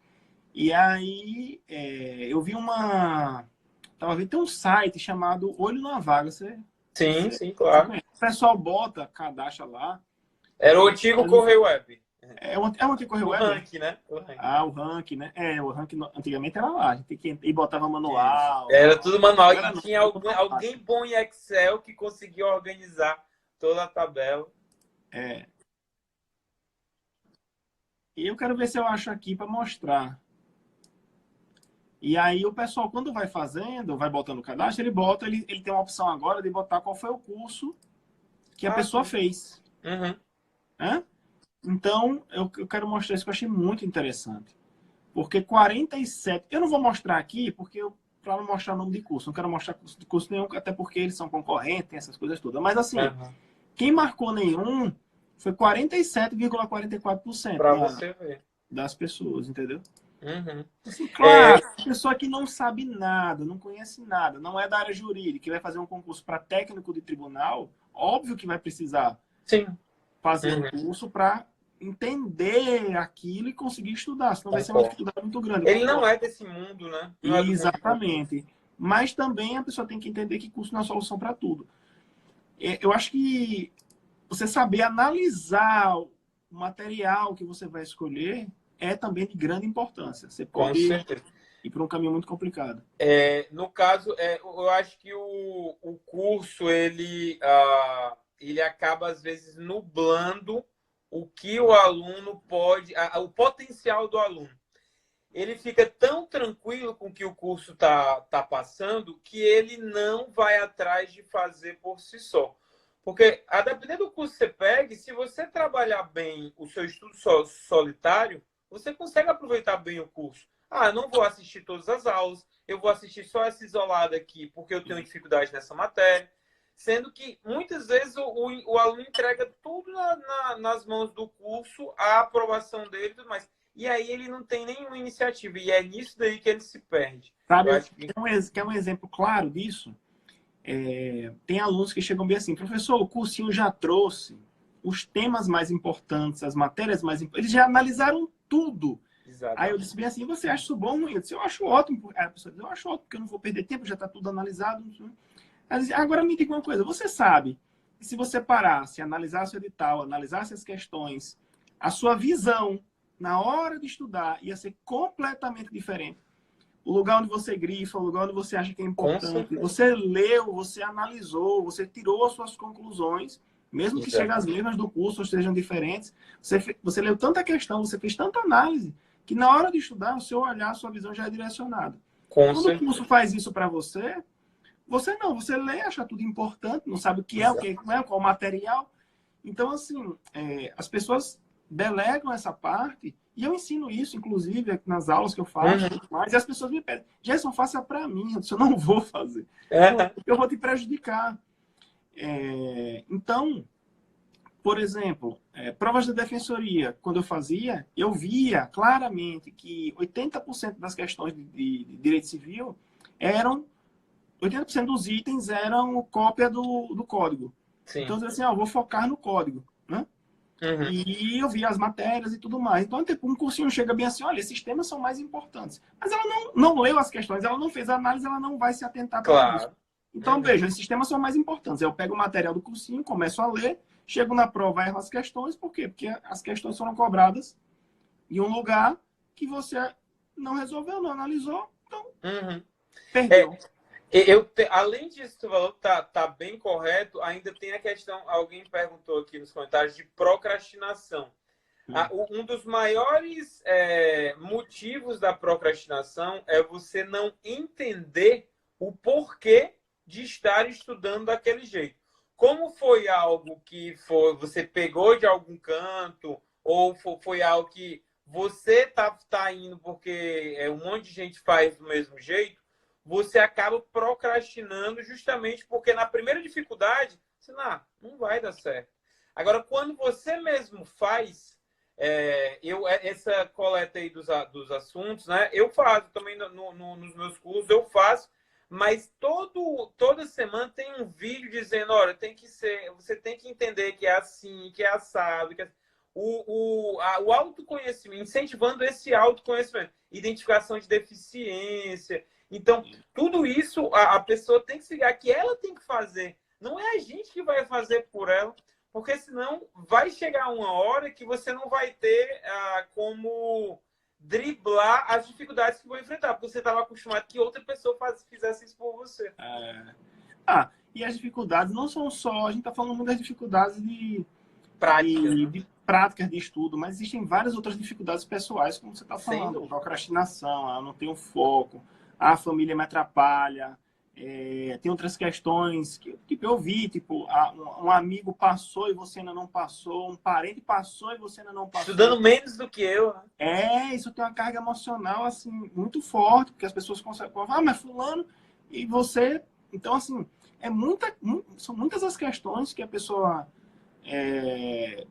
E aí, eu vi tava vendo, tem um site chamado Olho na Vaga. Sim, claro. O pessoal bota, cadastra lá. Era o antigo Correio Web. É o antigo Correio Web? O ranking, né? O ranking, né? O ranking antigamente era lá. A gente tinha que ir, botava manual. Era tudo manual. E tinha não, alguém bom em Excel que conseguia organizar toda a tabela. E eu quero ver se eu acho aqui para mostrar. E aí o pessoal, quando vai fazendo, vai botando o cadastro, ele tem uma opção agora de botar qual foi o curso que a pessoa fez. Então, eu quero mostrar isso que eu achei muito interessante. Porque 47... Eu não vou mostrar aqui, para não mostrar o nome de curso. Não quero mostrar curso nenhum, até porque eles são concorrentes, tem essas coisas todas. Mas assim, quem marcou nenhum foi 47,44% para você ver das pessoas, entendeu? Assim, claro, pessoa que não sabe nada, não conhece nada, não é da área jurídica, que vai fazer um concurso para técnico de tribunal, óbvio que vai precisar fazer um curso para entender aquilo e conseguir estudar, senão vai ser uma dificuldade muito grande. Ele não é desse mundo, né? Exatamente. Mas também a pessoa tem que entender que curso não é a solução para tudo. Eu acho que você saber analisar o material que você vai escolher é também de grande importância. Você pode ir para um caminho muito complicado. No caso, eu acho que o curso ele acaba às vezes nublando o que o aluno pode, o potencial do aluno. Ele fica tão tranquilo com o que o curso tá passando que ele não vai atrás de fazer por si só. Porque, a depender do curso que você pegue, se você trabalhar bem o seu estudo solitário, você consegue aproveitar bem o curso. Não vou assistir todas as aulas, eu vou assistir só essa isolada aqui porque eu tenho dificuldade nessa matéria. Sendo que, muitas vezes, o aluno entrega tudo nas mãos do curso, a aprovação dele e tudo mais. E aí ele não tem nenhuma iniciativa. E é nisso daí que ele se perde. Sabe, quer um exemplo claro disso? Tem alunos que chegam bem assim, professor, o cursinho já trouxe os temas mais importantes, as matérias mais importantes. Eles já analisaram tudo. Exatamente. Aí eu disse bem assim, você acha isso bom ou ruim? Eu disse, eu acho ótimo. Aí a pessoa diz, eu acho ótimo, porque eu não vou perder tempo, já está tudo analisado. Agora me diga uma coisa, você sabe que se você parasse, analisasse o edital, analisasse as questões, a sua visão na hora de estudar ia ser completamente diferente. O lugar onde você grifa, o lugar onde você acha que é importante, você leu, você analisou, você tirou as suas conclusões, mesmo que chegue as mesmas do curso ou sejam diferentes, você leu tanta questão, você fez tanta análise, que na hora de estudar, o seu olhar, a sua visão já é direcionada. Quando o curso faz isso para você, você lê, acha tudo importante, não sabe o que é, o que não é, qual o material. Então, assim, as pessoas delegam essa parte, e eu ensino isso, inclusive, nas aulas que eu faço, mas as pessoas me pedem, Gerson, faça para mim. Eu disse, eu não vou fazer, porque eu vou te prejudicar. Então, por exemplo, provas da defensoria, quando eu fazia, eu via claramente que 80% das questões de direito civil 80% dos itens eram cópia do código. Sim. Então, eu dizia assim, eu vou focar no código, né? E eu via as matérias e tudo mais. Então, tipo, um cursinho chega bem assim, olha, esses temas são mais importantes. Mas ela não leu as questões, ela não fez a análise, ela não vai se atentar para isso. Então, veja, esses temas são mais importantes. Eu pego o material do cursinho, começo a ler, chego na prova, erro as questões. Por quê? Porque as questões foram cobradas em um lugar que você não resolveu, não analisou, então perdeu. Além disso, tu falou que tá bem correto, ainda tem a questão, alguém perguntou aqui nos comentários, de procrastinação. Um dos maiores motivos da procrastinação é você não entender o porquê de estar estudando daquele jeito. Como foi algo que você pegou de algum canto, ou foi algo que você tá indo porque um monte de gente faz do mesmo jeito, você acaba procrastinando justamente porque na primeira dificuldade, você não vai dar certo. Agora, quando você mesmo faz, essa coleta aí dos assuntos, né? Eu faço também nos meus cursos, eu faço, mas toda semana tem um vídeo dizendo, olha, você tem que entender que é assim, que é assado, que é... O autoconhecimento, incentivando esse autoconhecimento, identificação de deficiência. Então, tudo isso a pessoa tem que se ligar que ela tem que fazer. Não é a gente que vai fazer por ela, porque senão vai chegar uma hora que você não vai ter como driblar as dificuldades que vão enfrentar, porque você estava acostumado que outra pessoa fizesse isso por você. E as dificuldades não são só... A gente está falando muito das dificuldades de práticas de estudo, mas existem várias outras dificuldades pessoais, como você está falando. Procrastinação, eu não tenho foco, a família me atrapalha, tem outras questões que eu vi, tipo, um amigo passou e você ainda não passou, um parente passou e você ainda não passou. Estudando menos do que eu. Isso tem uma carga emocional, assim, muito forte, porque as pessoas conseguem falar, mas fulano, e você... Então, assim, são muitas as questões que a pessoa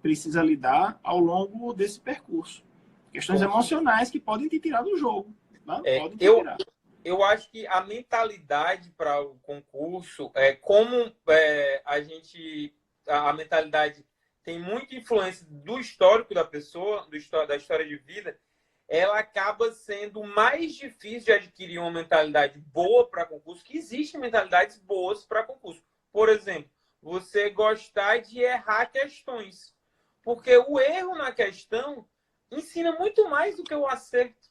precisa lidar ao longo desse percurso. Questões emocionais que podem te tirar do jogo. Tá? Podem te tirar. Eu acho que a mentalidade para o concurso como a mentalidade tem muita influência do histórico da pessoa, da história de vida, ela acaba sendo mais difícil de adquirir uma mentalidade boa para concurso, que existem mentalidades boas para concurso. Por exemplo, você gostar de errar questões, porque o erro na questão ensina muito mais do que o acerto.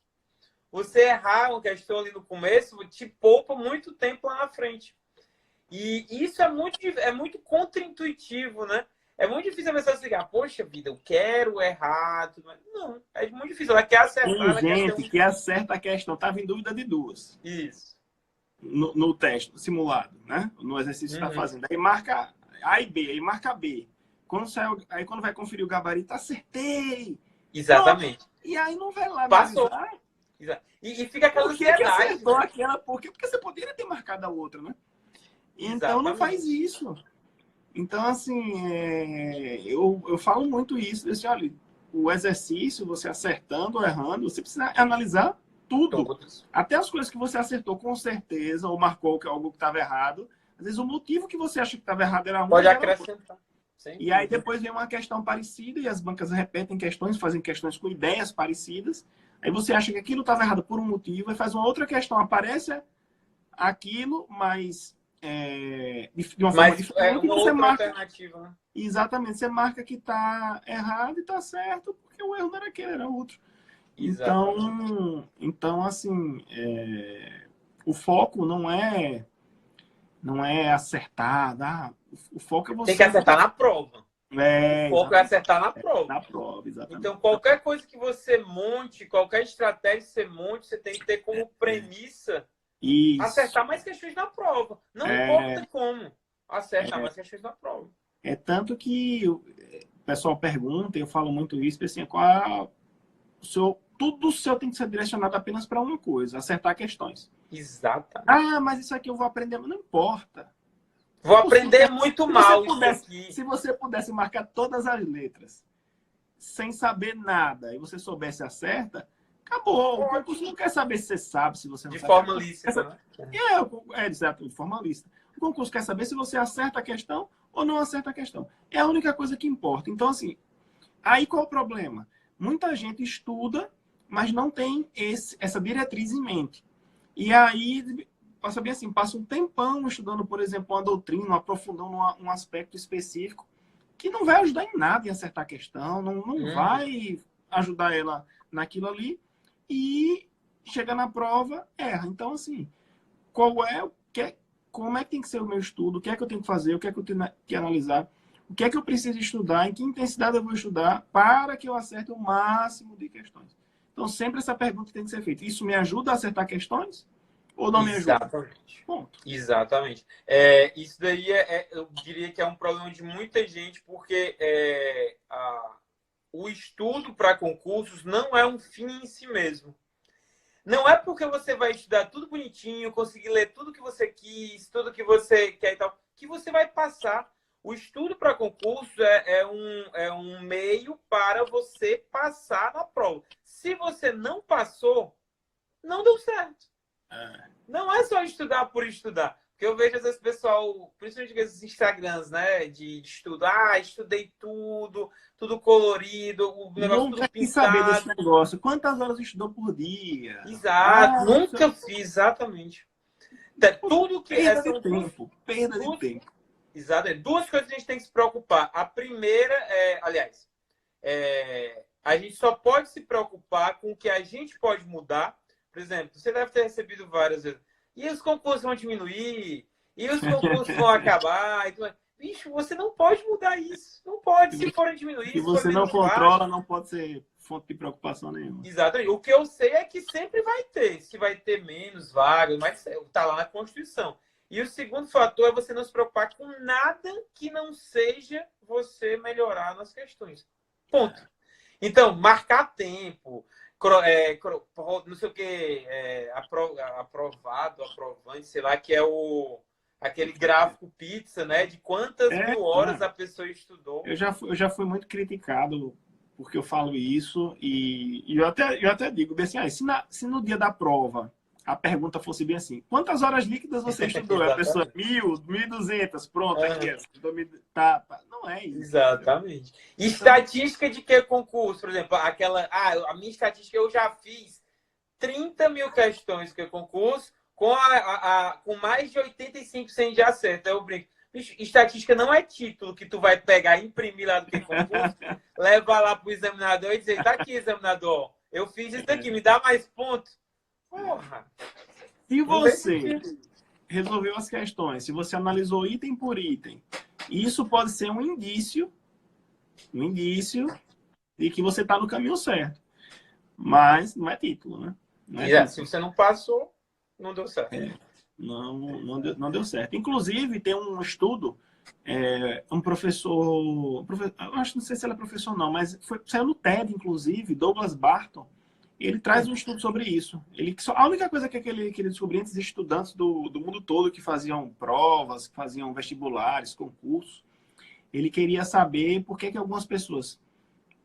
Você errar uma questão ali no começo te poupa muito tempo lá na frente. E isso é muito contraintuitivo, né? É muito difícil a pessoa se ligar, poxa vida, eu quero errar. Tudo mais. Não, é muito difícil. Ela quer acertar. Tem gente que acerta a questão. Estava em dúvida de duas. Isso. No teste, no simulado, né? No exercício que está fazendo. Aí marca A e B, aí marca B. Quando vai conferir o gabarito, acertei. Exatamente. Pronto. E aí não vai lá Passou. analisar. E fica aquela Por que que ansiedade, acertou né? aquela? Porque você poderia ter marcado a outra, né? Então não Exatamente. faz isso. Então, assim, eu falo muito isso. Assim, olha, o exercício, você acertando ou errando, você precisa analisar tudo. Todos. Até as coisas que você acertou com certeza, ou marcou que algo que estava errado. Às vezes o motivo que você acha que estava errado era um, Pode mas era outro. acrescentar. Sem E aí dúvida. depois vem uma questão parecida e as bancas repetem questões, fazem questões com ideias parecidas. Aí você acha que aquilo estava errado por um motivo, e faz uma outra questão, aparece aquilo, mas de uma forma Mas é diferente, e uma você outra marca. alternativa, né? Exatamente, você marca que está errado e está certo, porque o erro não era aquele, era outro. Exatamente. Então assim, o foco não é acertar, o foco é Tem que você. acertar na prova. O foco é Exatamente, acertar na prova. na prova, exatamente. Então, qualquer coisa que você monte, qualquer estratégia que você monte, você tem que ter como premissa Isso. acertar mais questões na prova. Não importa como. Acertar mais questões na prova. É tanto que o pessoal pergunta, eu falo muito isso, assim, qual tudo seu tem que ser direcionado apenas para uma coisa, acertar questões. Exatamente. Ah, mas isso aqui eu vou aprender, mas não importa. Vou aprender muito mal isso aqui. Se você pudesse marcar todas as letras sem saber nada e você soubesse a certa, acabou. O concurso não quer saber se você sabe, se você não De sabe. forma lícita, né? Exato, de forma lícita. O concurso quer saber se você acerta a questão ou não acerta a questão. É a única coisa que importa. Então, assim, aí qual o problema? Muita gente estuda, mas não tem essa diretriz em mente. E aí, passa bem assim, passa um tempão estudando, por exemplo, uma doutrina, aprofundando um aspecto específico, que não vai ajudar em nada em acertar a questão, não vai ajudar ela naquilo ali, e chega na prova, erra. Então, assim, como é que tem que ser o meu estudo, o que é que eu tenho que fazer, o que é que eu tenho que analisar, o que é que eu preciso estudar, em que intensidade eu vou estudar, para que eu acerte o máximo de questões. Então, sempre essa pergunta tem que ser feita. Isso me ajuda a acertar questões ou não me ajuda? Exatamente. Ponto. Exatamente. Isso daí eu diria que é um problema de muita gente, porque o estudo para concursos não é um fim em si mesmo. Não é porque você vai estudar tudo bonitinho, conseguir ler tudo que você quis, tudo que você quer e tal, que você vai passar. O estudo para concurso é um meio para você passar na prova. Se você não passou, não deu certo. Não é só estudar por estudar. Porque eu vejo às vezes pessoal, principalmente esses Instagrams, né, de estudo. Estudei tudo colorido, o negócio tudo Nunca quis saber desse pintado. negócio. Quantas horas estudou por dia? Exato, nunca fiz, exatamente. Tudo que perda de tempo. Perda de tempo. Exatamente. Duas coisas que a gente tem que se preocupar. A primeira a gente só pode se preocupar com o que a gente pode mudar. Por exemplo, você deve ter recebido várias vezes. E os concursos vão diminuir? E os concursos vão acabar? Bicho, você não pode mudar isso. Não pode. Se forem diminuir, se você não controla, não pode ser fonte de preocupação nenhuma. Exatamente. O que eu sei é que sempre vai ter. Se vai ter menos vagas, mas está lá na Constituição. E o segundo fator é você não se preocupar com nada que não seja você melhorar nas questões. Ponto. Então, marcar tempo, não sei o que, aprovado, aprovante, sei lá, que é aquele gráfico pizza, né? De quantas mil horas a pessoa estudou. Eu já fui muito criticado porque eu falo isso e eu até digo bem assim, se no dia da prova a pergunta fosse bem assim, quantas horas líquidas você estudou? A pessoa, 1.000, 1.200, pronto, aqui, não é isso. Exatamente. E estatística de que concurso? Por exemplo, a minha estatística eu já fiz 30 mil questões que é concurso com mais de 85% de acerto. Eu brinco. Estatística não é título que tu vai pegar, imprimir lá do que concurso, levar lá pro examinador e dizer, tá aqui, examinador, eu fiz isso daqui, me dá mais pontos. Porra! Se você resolveu as questões, se você analisou item por item, isso pode ser um indício de que você está no caminho certo. Mas não é título, né? Se você não passou, não deu certo. Não deu certo. Inclusive, tem um estudo, um professor, eu acho, não sei se ele é professor não, mas saiu no TED, inclusive, Douglas Barton. ele traz um estudo sobre isso. A única coisa que ele descobriu entre os estudantes do mundo todo que faziam provas, que faziam vestibulares, concursos, ele queria saber por que algumas pessoas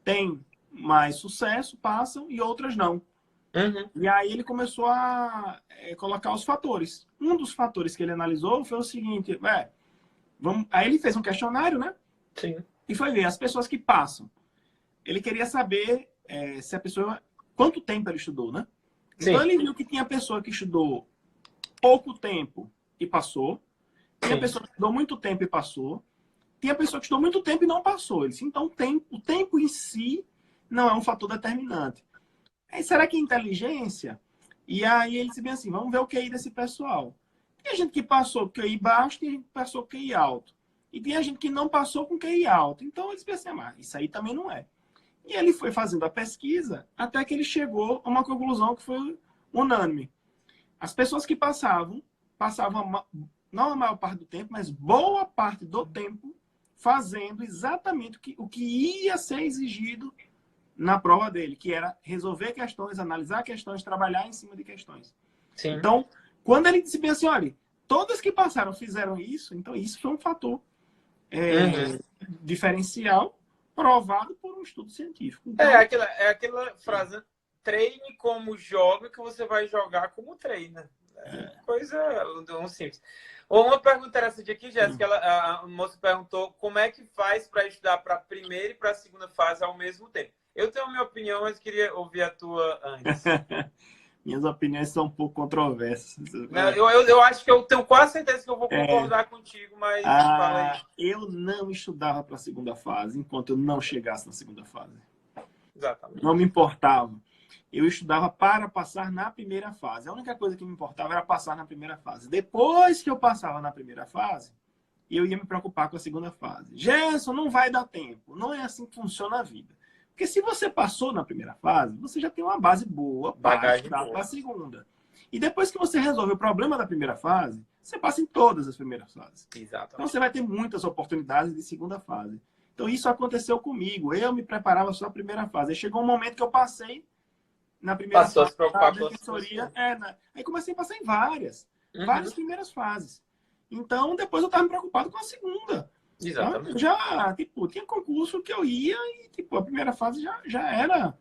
têm mais sucesso, passam, e outras não. Uhum. E aí ele começou a colocar os fatores. Um dos fatores que ele analisou foi o seguinte, aí ele fez um questionário, né? Sim. E foi ver as pessoas que passam. Ele queria saber se a pessoa... Quanto tempo ele estudou, né? Então Sim. ele viu que tinha pessoa que estudou pouco tempo e passou. Tinha pessoa que estudou muito tempo e passou. Tinha pessoa que estudou muito tempo e não passou. Ele disse, então o tempo em si não é um fator determinante. Aí, será que é inteligência? E aí ele disse bem assim, vamos ver o QI desse pessoal. Tem gente que passou com QI baixo, tem gente que passou com QI alto. E tem gente que não passou com QI alto. Então ele disse assim, isso aí também não é. E ele foi fazendo a pesquisa até que ele chegou a uma conclusão que foi unânime. As pessoas que passavam não a maior parte do tempo, mas boa parte do tempo fazendo exatamente o que ia ser exigido na prova dele, que era resolver questões, analisar questões, trabalhar em cima de questões. Sim. Então, quando ele disse bem assim, olha, todas que passaram fizeram isso, então isso foi um fator diferencial provado por um estudo científico. Então, é aquela frase, treine como joga, que você vai jogar como treina. Coisa simples. Uma pergunta interessante aqui, Jéssica, a moça perguntou como é que faz para estudar para a primeira e para a segunda fase ao mesmo tempo. Eu tenho a minha opinião, mas queria ouvir a tua antes. Minhas opiniões são um pouco controversas. Não, eu acho que eu tenho quase certeza que eu vou concordar contigo, mas fala aí. Eu não estudava para a segunda fase enquanto eu não chegasse na segunda fase. Exatamente. Não me importava. Eu estudava para passar na primeira fase. A única coisa que me importava era passar na primeira fase. Depois que eu passava na primeira fase, eu ia me preocupar com a segunda fase. Gerson, não vai dar tempo. Não é assim que funciona a vida. Porque se você passou na primeira fase, você já tem uma base boa para estudar para a segunda. E depois que você resolve o problema da primeira fase, você passa em todas as primeiras fases. Exatamente. Então você vai ter muitas oportunidades de segunda fase. Então isso aconteceu comigo. Eu me preparava só na primeira fase. Aí chegou um momento que eu passei na primeira fase da defensoria. Aí comecei a passar em várias primeiras fases. Então depois eu estava me preocupado com a segunda. Exatamente. Então, já, tinha concurso que eu ia e, a primeira fase já era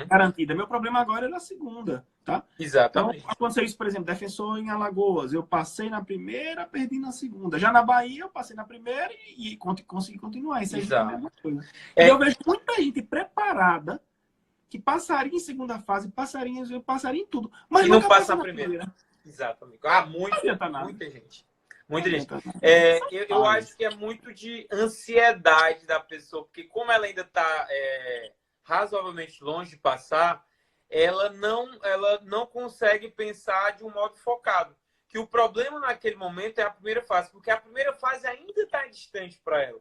garantida. Meu problema agora era a segunda, tá? Exatamente. Então, aconteceu isso, por exemplo, defensor em Alagoas. Eu passei na primeira, perdi na segunda. Já na Bahia, eu passei na primeira e consegui continuar. Isso aí é a mesma coisa. E eu vejo muita gente preparada que passaria em segunda fase, passaria em tudo. Mas não passa na primeira. Exatamente. Muita gente. Muita gente. Eu acho que é muito de ansiedade da pessoa, porque como ela ainda está razoavelmente longe de passar, ela não consegue pensar de um modo focado. Que o problema naquele momento é a primeira fase, porque a primeira fase ainda está distante para ela.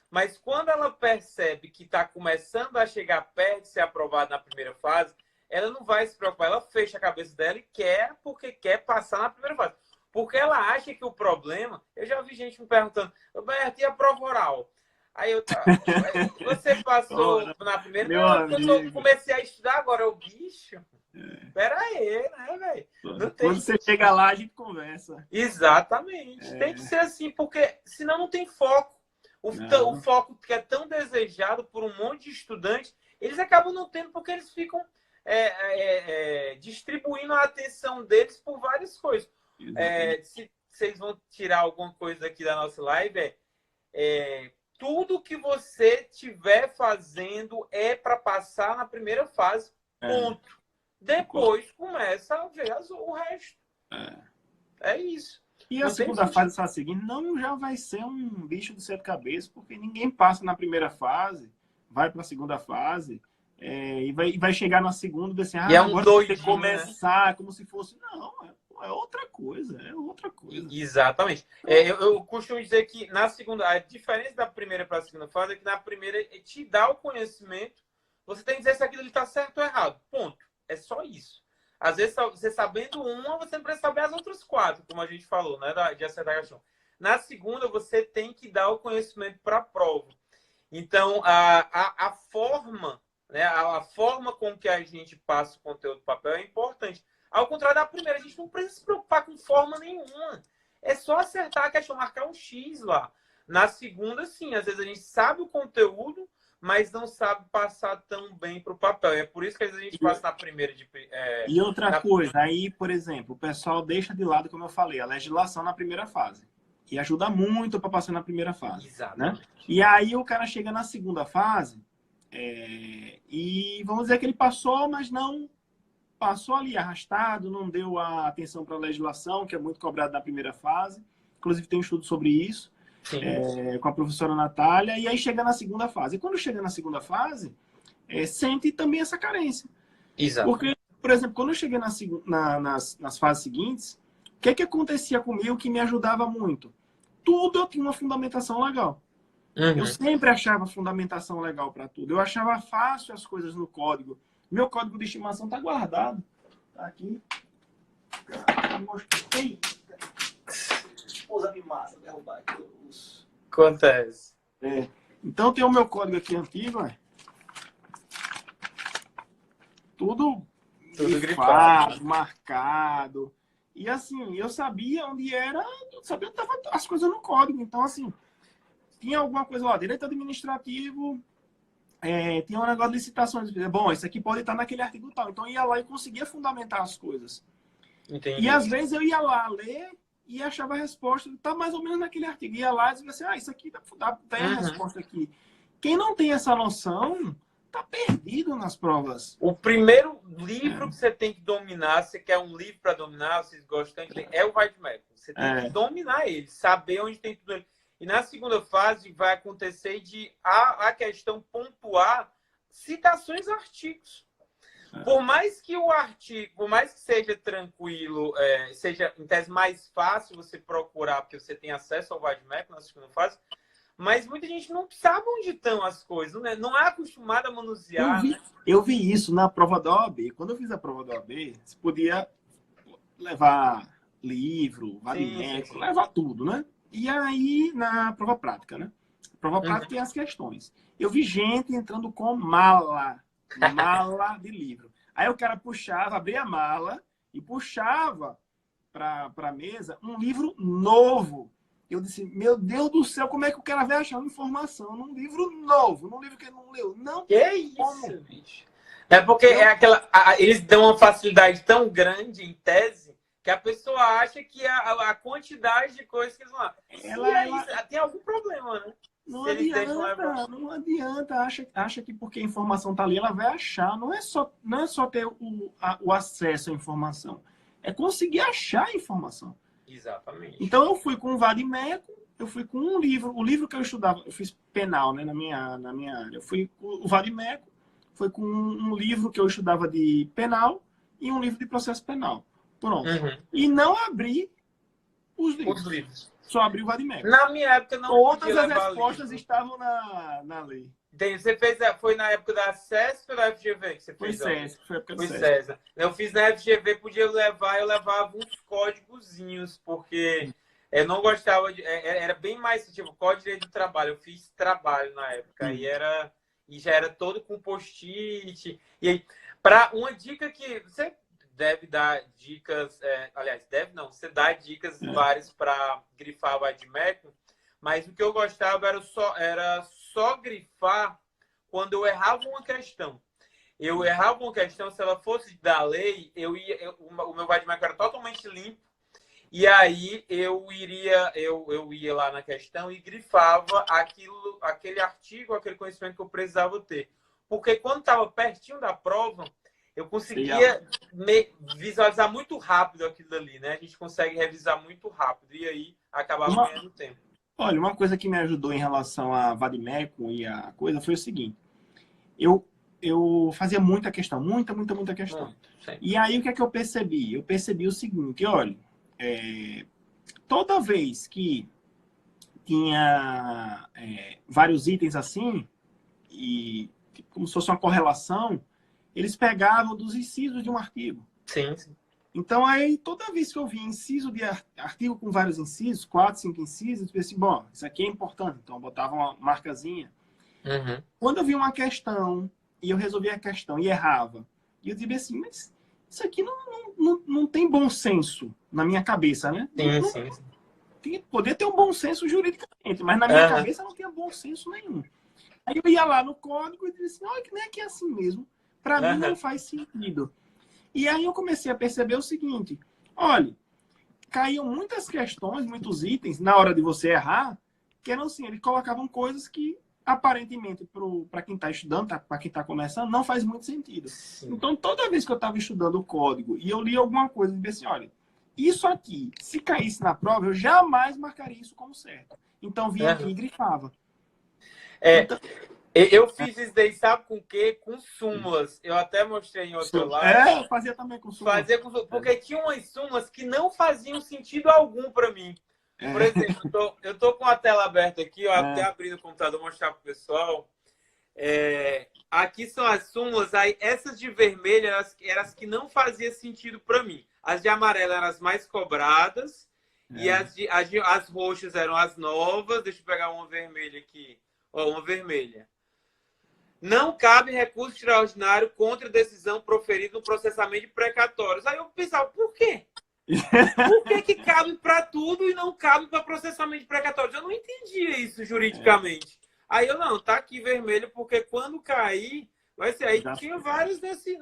Mas quando ela percebe que está começando a chegar perto de ser aprovada na primeira fase, ela não vai se preocupar, ela fecha a cabeça dela e porque quer passar na primeira fase. Porque ela acha que o problema... Eu já vi gente me perguntando, Roberto, e a prova oral? Aí você passou na primeira... Não, quando eu comecei a estudar agora, o bicho... Pera aí, né, velho? Quando você chega lá, a gente conversa. Exatamente. Tem que ser assim, porque senão não tem foco. O foco que é tão desejado por um monte de estudantes, eles acabam não tendo porque eles ficam distribuindo a atenção deles por várias coisas. Se vocês vão tirar alguma coisa aqui da nossa live, tudo que você estiver fazendo é para passar na primeira fase, ponto. Depois começa a ver o resto. É isso. E a segunda fase só seguinte não já vai ser um bicho de sete cabeças, porque ninguém passa na primeira fase, vai para a segunda fase e vai chegar na segunda e assim, agora tem que começar, né? Como se fosse... Não, é outra coisa, Exatamente. Eu costumo dizer que na segunda, a diferença da primeira para a segunda fase é que na primeira te dá o conhecimento, você tem que dizer se aquilo está certo ou errado. Ponto. É só isso. Às vezes, você sabendo uma, você não precisa saber as outras quatro, como a gente falou, né? De acertar a questão. Na segunda, você tem que dar o conhecimento para a prova. Então, a forma né? A forma com que a gente passa o conteúdo do papel é importante. Ao contrário da primeira, a gente não precisa se preocupar com forma nenhuma. É só acertar a questão, marcar um X lá. Na segunda, sim, às vezes a gente sabe o conteúdo, mas não sabe passar tão bem para o papel. É por isso que às vezes a gente passa na primeira. E outra coisa, aí, por exemplo, o pessoal deixa de lado, como eu falei, a legislação na primeira fase. E ajuda muito para passar na primeira fase. Exatamente. Né? E aí o cara chega na segunda fase e vamos dizer que ele passou, mas não passou ali arrastado, não deu a atenção para a legislação, que é muito cobrado na primeira fase. Inclusive tem um estudo sobre isso, com a professora Natália, e aí chega na segunda fase. E quando chega na segunda fase, sente também essa carência. Exato. Porque, por exemplo, quando eu cheguei nas fases seguintes, o que acontecia comigo que me ajudava muito? Tudo eu tinha uma fundamentação legal. Uhum. Eu sempre achava fundamentação legal para tudo. Eu achava fácil as coisas no código. Meu código de estimação está guardado. Tá aqui. Eita. Esposa me massa, derrubar aqui os... Acontece. Então tem o meu código aqui antigo, tudo grifado, marcado. E assim, eu sabia onde era, eu sabia onde estavam as coisas no código. Então, assim, tinha alguma coisa lá, direito administrativo, tinha um negócio de licitações. Bom, isso aqui pode estar naquele artigo tal. Então, eu ia lá e conseguia fundamentar as coisas. Entendi. E às vezes eu ia lá ler e achava a resposta, tá mais ou menos naquele artigo. Ia lá e dizia assim, isso aqui tem a resposta aqui. Quem não tem essa noção, tá perdido nas provas. O primeiro livro que você tem que dominar, você quer um livro para dominar, vocês gostam, é o Weidmann. Você tem que dominar ele, saber onde tem tudo. E na segunda fase vai acontecer de a questão pontuar citações a artigos. Por mais que o artigo, por mais que seja tranquilo, seja em tese mais fácil você procurar, porque você tem acesso ao Weidmann na segunda fase, mas muita gente não sabe onde estão as coisas, né? Não é acostumada a manusear. Eu vi isso na prova da OAB. Quando eu fiz a prova da OAB, você podia levar livro, Weidmann, levar tudo, né? E aí, na prova prática, né? A prova prática tem as questões. Eu vi gente entrando com mala de livro. Aí o cara puxava, abria a mala e puxava para a mesa um livro novo. Eu disse, meu Deus do céu, como é que o cara vai achar uma informação num livro novo, num livro que ele não leu? Não tem como. Bicho. É porque eles dão uma facilidade tão grande em tese que a pessoa acha que a quantidade de coisas que eles vão lá. Tem algum problema, né? Não adianta. Acha que porque a informação está ali, ela vai achar. Não é só ter o acesso à informação. É conseguir achar a informação. Exatamente. Então eu fui com o Vadimeco, eu fui com um livro. O livro que eu estudava, eu fiz penal, né, na minha área. Eu fui com o Vadimeco, foi com um livro que eu estudava de penal e um livro de processo penal. Pronto. E não abri os livros. Só abri o Vadimeco. Na minha época não. Todas as respostas estavam na lei. Você fez, foi na época da SESC ou da FGV que você fez? Foi SESC, foi a época da SESC. Eu fiz na FGV, eu levava uns códigozinhos, porque eu não gostava de... Era bem mais, tipo, código de direito do trabalho. Eu fiz trabalho na época, e já era todo com post-it. E aí, para uma dica que você deve dar dicas, você dá dicas várias para grifar o Weidmann, mas o que eu gostava era só grifar quando eu errava uma questão. Eu errava uma questão, se ela fosse da lei, o meu Weidmann era totalmente limpo, e aí eu ia lá na questão e grifava aquele artigo, aquele conhecimento que eu precisava ter. Porque quando estava pertinho da prova, eu conseguia visualizar muito rápido aquilo ali, né? A gente consegue revisar muito rápido, e aí acabava ganhando tempo. Olha, uma coisa que me ajudou em relação a Vadimeco e a coisa foi o seguinte. Eu fazia muita questão, muita questão. E aí, o que é que eu percebi? Eu percebi o seguinte, olha, toda vez que tinha vários itens assim, e como se fosse uma correlação, eles pegavam dos incisos de um artigo. Sim. Então, aí, toda vez que eu via inciso de artigo com vários incisos, 4, 5 incisos, eu pensei, bom, isso aqui é importante. Então, eu botava uma marcazinha. Quando eu vi uma questão e eu resolvia a questão e errava. E eu dizia assim, mas isso aqui não tem bom senso na minha cabeça, né? Poder ter um bom senso juridicamente, mas na minha cabeça não tinha bom senso nenhum. Aí eu ia lá no código e dizia assim, olha, que nem aqui é assim mesmo. Para mim não faz sentido. E aí eu comecei a perceber o seguinte, olha, caíam muitas questões, muitos itens, na hora de você errar, que eram assim, eles colocavam coisas que aparentemente para quem está estudando, para quem está começando, não faz muito sentido. Sim. Então, toda vez que eu estava estudando o código e eu li alguma coisa e disse assim, olha, isso aqui, se caísse na prova, eu jamais marcaria isso como certo. Então, vinha aqui e grifava. Então, eu fiz isso daí, sabe com o quê? Com súmulas. Eu até mostrei em outro lado. Eu fazia também com súmulas. Porque tinha umas súmulas que não faziam sentido algum para mim. Por exemplo, eu tô com a tela aberta aqui, ó, até abrir o computador mostrar pro pessoal. Aqui são as súmulas, aí essas de vermelho eram as que não faziam sentido para mim. As de amarelo eram as mais cobradas e as roxas eram as novas. Deixa eu pegar uma vermelha aqui. Ó, uma vermelha. Não cabe recurso extraordinário contra decisão proferida no processamento de precatórios. Aí eu pensava, por quê? Por que cabe para tudo e não cabe para processamento de precatórios? Eu não entendia isso juridicamente. Aí eu, não, tá aqui vermelho, porque quando cair, vai ser. Aí tinha vários nesse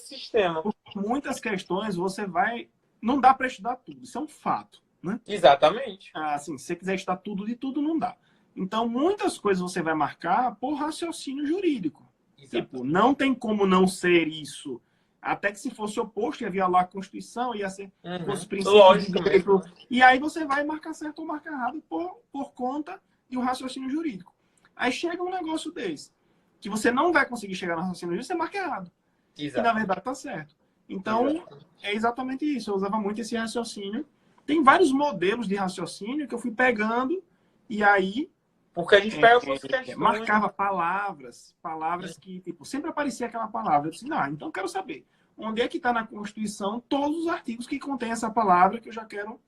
sistema. Por muitas questões você vai... Não dá para estudar tudo, isso é um fato, né? Exatamente. Assim, se você quiser estudar tudo de tudo, não dá. Então, muitas coisas você vai marcar por raciocínio jurídico. Tipo, não tem como não ser isso. Até que se fosse oposto, ia violar a Constituição, ia ser os princípios de direito. E aí você vai marcar certo ou marcar errado por conta de um raciocínio jurídico. Aí chega um negócio desse, que você não vai conseguir chegar no raciocínio jurídico, você marca errado. Exato. E na verdade está certo. Então, é exatamente isso. Eu usava muito esse raciocínio. Tem vários modelos de raciocínio que eu fui pegando e aí... Porque a gente pega questões, marcava palavras que, tipo, sempre aparecia aquela palavra. Eu disse, então eu quero saber onde é que está na Constituição todos os artigos que contém essa palavra que eu já quero...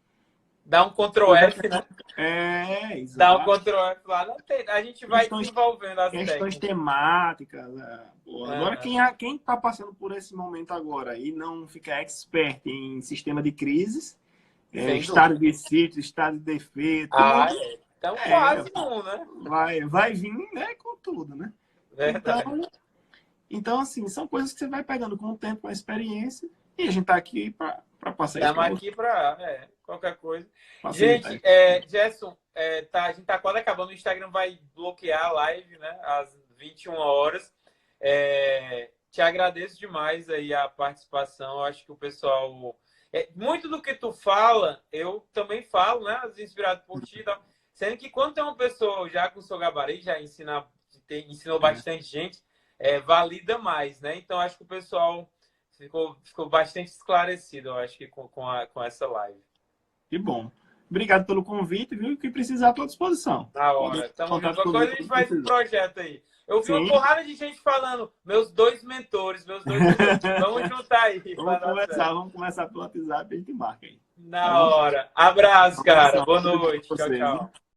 Dá um Ctrl F, né? Exato. Dá um Ctrl F lá. Não tem, a gente vai desenvolvendo as questões temáticas. Agora, quem está passando por esse momento agora e não fica expert em sistema de crises, estado de sítio, estado de defeito... Então, quase não, né? Vai vir, né, com tudo, né? Então, assim, são coisas que você vai pegando com o tempo, com a experiência, e a gente tá aqui para passar isso. Estamos aqui para qualquer coisa. Gente, Gerson, a gente tá quase acabando, o Instagram vai bloquear a live, né, às 21 horas. Te agradeço demais aí a participação, eu acho que o pessoal... muito do que tu fala, eu também falo, né, inspirado por ti e tal. Sendo que quando tem uma pessoa já com o seu gabarito, já ensinou bastante gente, valida mais, né? Então, acho que o pessoal ficou bastante esclarecido, eu acho que com essa live. Que bom. Obrigado pelo convite, viu? Que precisar, estou à disposição. Na hora. Qualquer coisa a gente faz um projeto aí. Eu vi uma porrada de gente falando, meus dois mentores. Vamos juntar aí. Vamos começar pelo WhatsApp e a gente marca aí. Na hora. Abraço, cara. Boa noite. Tchau, tchau.